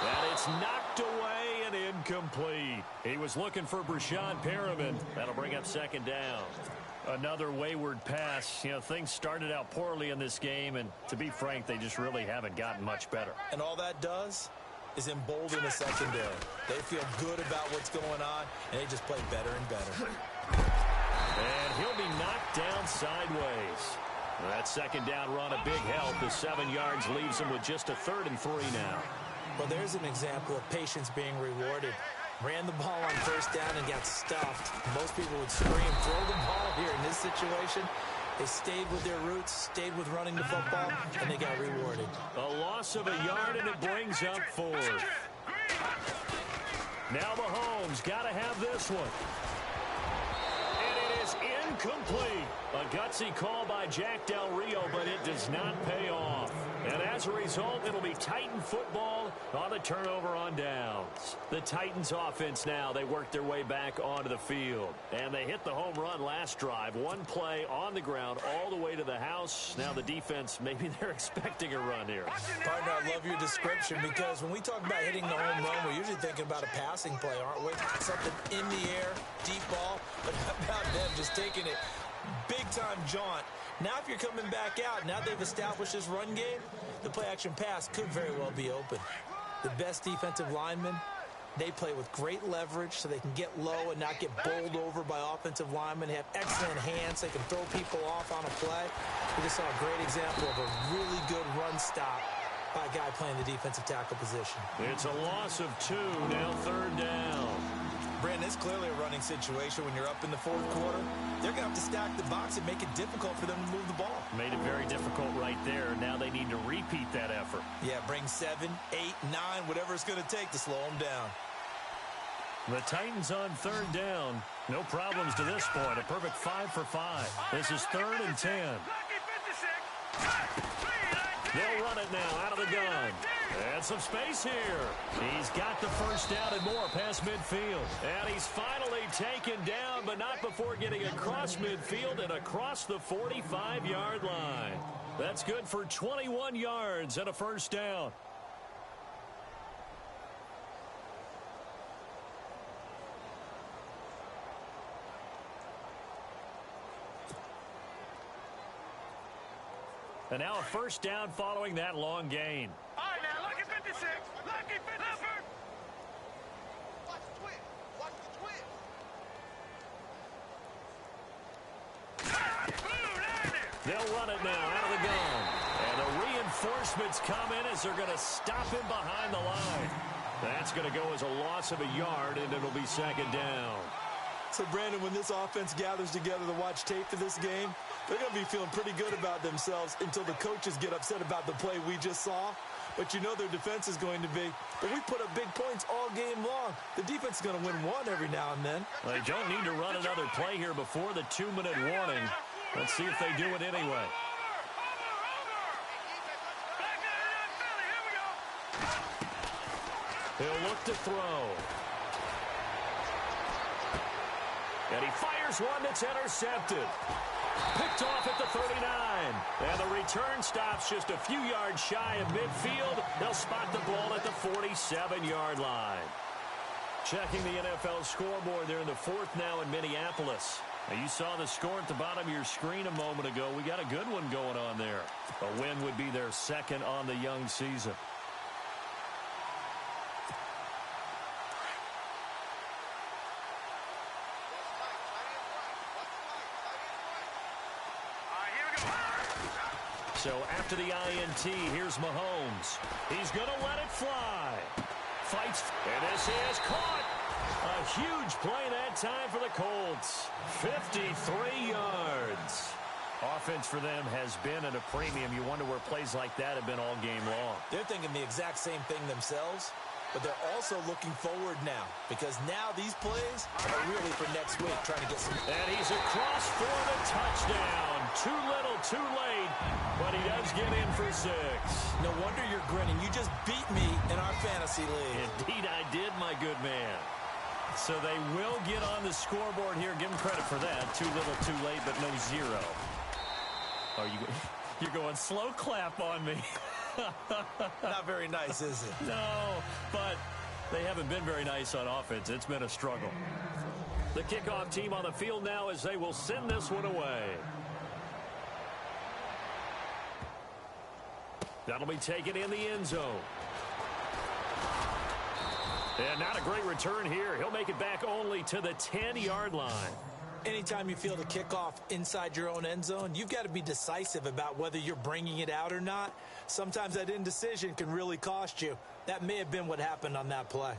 And it's knocked away and incomplete. He was looking for Brashad Perriman. That'll bring up second down. Another wayward pass. You know, things started out poorly in this game, and to be frank, they just really haven't gotten much better. And all that does is embolden the secondary. They feel good about what's going on, and they just play better and better. And he'll be knocked down sideways. That second down run a big help. The 7 yards leaves him with just a 3rd and 3 now. Well, there's an example of patience being rewarded. Ran the ball on first down and got stuffed. Most people would scream, throw the ball here in this situation. They stayed with their roots, stayed with running the football, and they got rewarded. A loss of a yard, and it brings up 4th. Now Mahomes got to have this one. Incomplete. A gutsy call by Jack Del Rio, but it does not pay off. And as a result, it'll be Titan football on the turnover on downs. The Titans offense now, they work their way back onto the field. And they hit the home run last drive. One play on the ground all the way to the house. Now the defense, maybe they're expecting a run here. Partner, I love your description because when we talk about hitting the home run, we're usually thinking about a passing play, aren't we? Something in the air, deep ball. But how about them just taking it big-time jaunt? Now if you're coming back out, now they've established this run game, the play-action pass could very well be open. The best defensive linemen, they play with great leverage so they can get low and not get bowled over by offensive linemen. They have excellent hands. They can throw people off on a play. We just saw a great example of a really good run stop by a guy playing the defensive tackle position. It's a loss of 2, now 3rd down. Brandon, it's clearly a running situation when you're up in the 4th quarter. They're going to have to stack the box and make it difficult for them to move the ball. Made it very difficult right there. Now they need to repeat that effort. Yeah, bring 7, 8, 9, whatever it's going to take to slow them down. The Titans on 3rd down. No problems to this point. A perfect 5 for 5. This is 3rd and 10. They'll run it now out of the gun. And some space here. He's got the first down and more past midfield. And he's finally taken down, but not before getting across midfield and across the 45-yard line. That's good for 21 yards and a first down. And now a first down following that long gain. All right, now, lucky 56. Lucky 56. Watch the twin. Watch the twin. They'll run it now out of the gun. And the reinforcements come in as they're going to stop him behind the line. That's going to go as a loss of a yard, and it'll be 2nd down. So, Brandon, when this offense gathers together to watch tape for this game, they're going to be feeling pretty good about themselves until the coaches get upset about the play we just saw. But you know their defense is going to be. But we put up big points all game long. The defense is going to win one every now and then. They don't need to run another play here before the 2-minute warning. Let's see if they do it anyway. He'll look to throw. And he fires one that's intercepted. Picked off at the 39. And the return stops just a few yards shy of midfield. They'll spot the ball at the 47-yard line. Checking the NFL scoreboard there in the 4th now in Minneapolis. Now you saw the score at the bottom of your screen a moment ago. We got a good one going on there. A win would be their 2nd on the young season. So after the INT, here's Mahomes. He's going to let it fly. Fights, and this is caught. A huge play that time for the Colts. 53 yards. Offense for them has been at a premium. You wonder where plays like that have been all game long. They're thinking the exact same thing themselves, but they're also looking forward now because now these plays are really for next week, trying to get some. And he's across for the touchdown. Too little, too late, but he does get in for 6. No wonder you're grinning. You just beat me in our fantasy league. Indeed, I did, my good man. So they will get on the scoreboard here. Give them credit for that. Too little, too late, but no 0. Oh, you're going slow clap on me. Not very nice, is it? No, but they haven't been very nice on offense. It's been a struggle. The kickoff team on the field now as they will send this one away. That'll be taken in the end zone. And not a great return here. He'll make it back only to the 10-yard line. Anytime you feel the kickoff inside your own end zone, you've got to be decisive about whether you're bringing it out or not. Sometimes that indecision can really cost you. That may have been what happened on that play.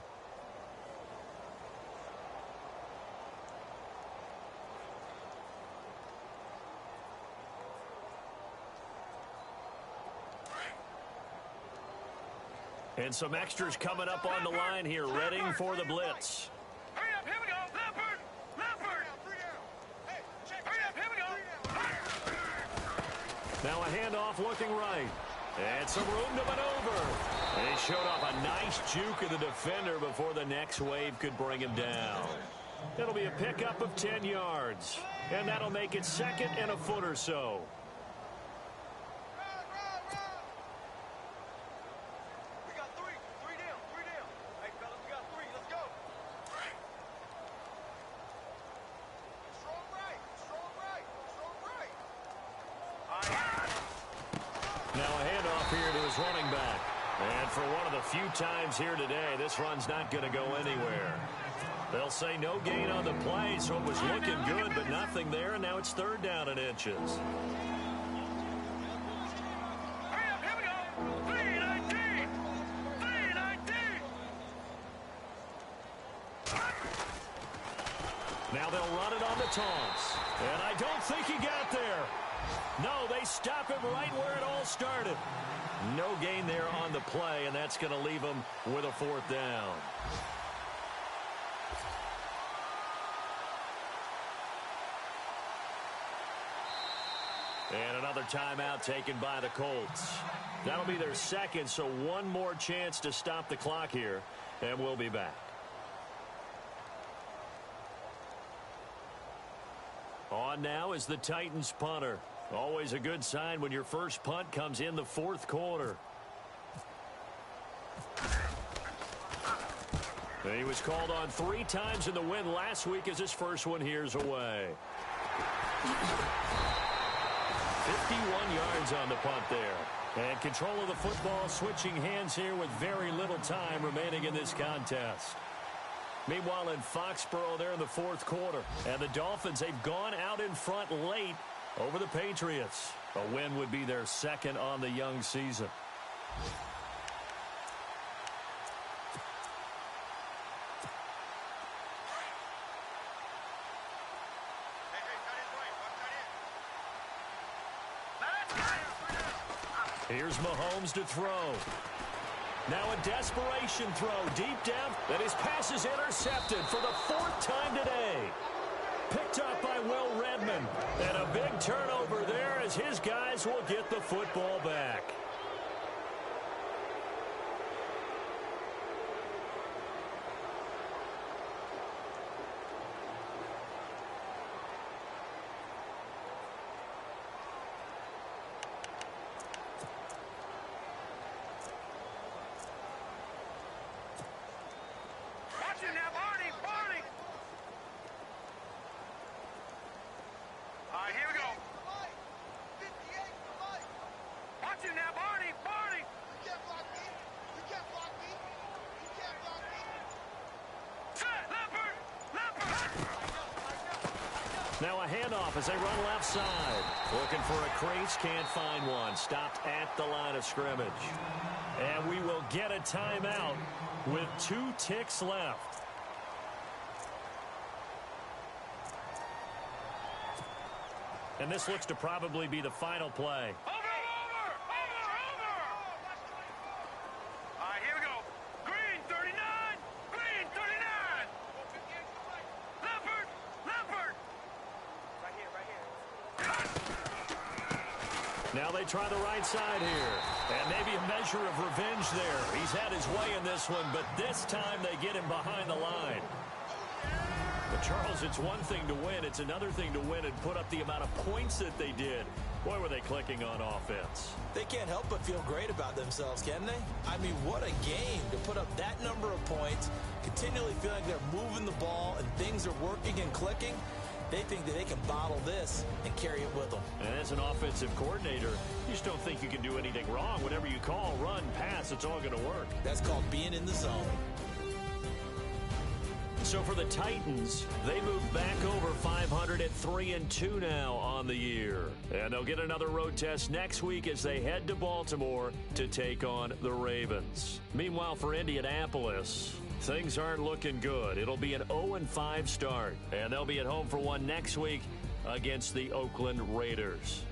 And some extras coming up on the line here, readying for the blitz. Hurry up, here we go. Leopard! Leopard! Hurry up, here we go. Now a handoff looking right. And some room to maneuver. And he showed off a nice juke of the defender before the next wave could bring him down. It'll be a pickup of 10 yards. And that'll make it second and a foot or so. We got three. Three down. Hey, fellas, we got three. Let's go. Strong right. Now a handoff here to his running back. And for one of the few times here today, this run's not going to go anywhere. They'll say no gain on the play, so it was looking good, but nothing there, and now it's third down and inches. Hurry up, here we go. 319. Now they'll run it on the taunts. And I don't think he got there. No, they stop him right where it all started. No gain there on the play, and that's going to leave him with a fourth down. And another timeout taken by the Colts. That'll be their second, so one more chance to stop the clock here, and we'll be back. On now is the Titans punter. Always a good sign when your first punt comes in the fourth quarter. He was called on 3 times in the win last week as his first one here's away. 51 yards on the punt there. And control of the football switching hands here with very little time remaining in this contest. Meanwhile, in Foxborough, they're in the fourth quarter. And the Dolphins, they've gone out in front late over the Patriots. A win would be their second on the young season. Here's Mahomes to throw. Now a desperation throw deep down, and his pass is intercepted for the 4th time today. Picked up by Will Redmond, and a big turnover there as his guys will get the football back. Now a handoff as they run left side. Looking for a crease, can't find one. Stopped at the line of scrimmage. And we will get a timeout with 2 ticks left. And this looks to probably be the final play. Over! All right, here we go. Green 39. Leopard. Now they try the right side here. And maybe a measure of revenge there. He's had his way in this one, but this time they get him behind the line. But Charles, it's one thing to win. It's another thing to win and put up the amount of points that they did. Boy, were they clicking on offense. They can't help but feel great about themselves, can they? I mean, what a game to put up that number of points, continually feeling like they're moving the ball and things are working and clicking. They think that they can bottle this and carry it with them. And as an offensive coordinator, you just don't think you can do anything wrong. Whatever you call, run, pass, it's all going to work. That's called being in the zone. So for the Titans, they move back over 500 at 3-2 now on the year. And they'll get another road test next week as they head to Baltimore to take on the Ravens. Meanwhile, for Indianapolis, things aren't looking good. It'll be an 0-5 start, and they'll be at home for one next week against the Oakland Raiders.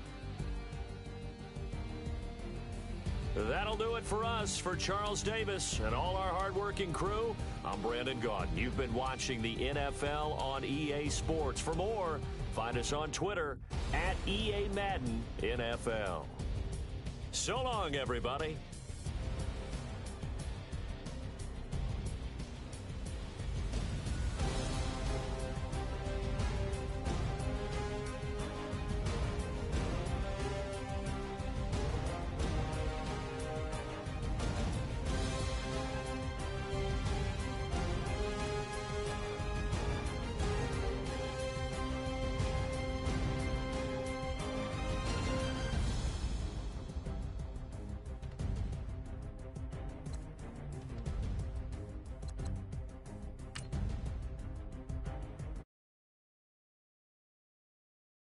That'll do it for us. For Charles Davis and all our hardworking crew, I'm Brandon Gaudin. You've been watching the NFL on EA Sports. For more, find us on Twitter at EA Madden NFL. So long, everybody.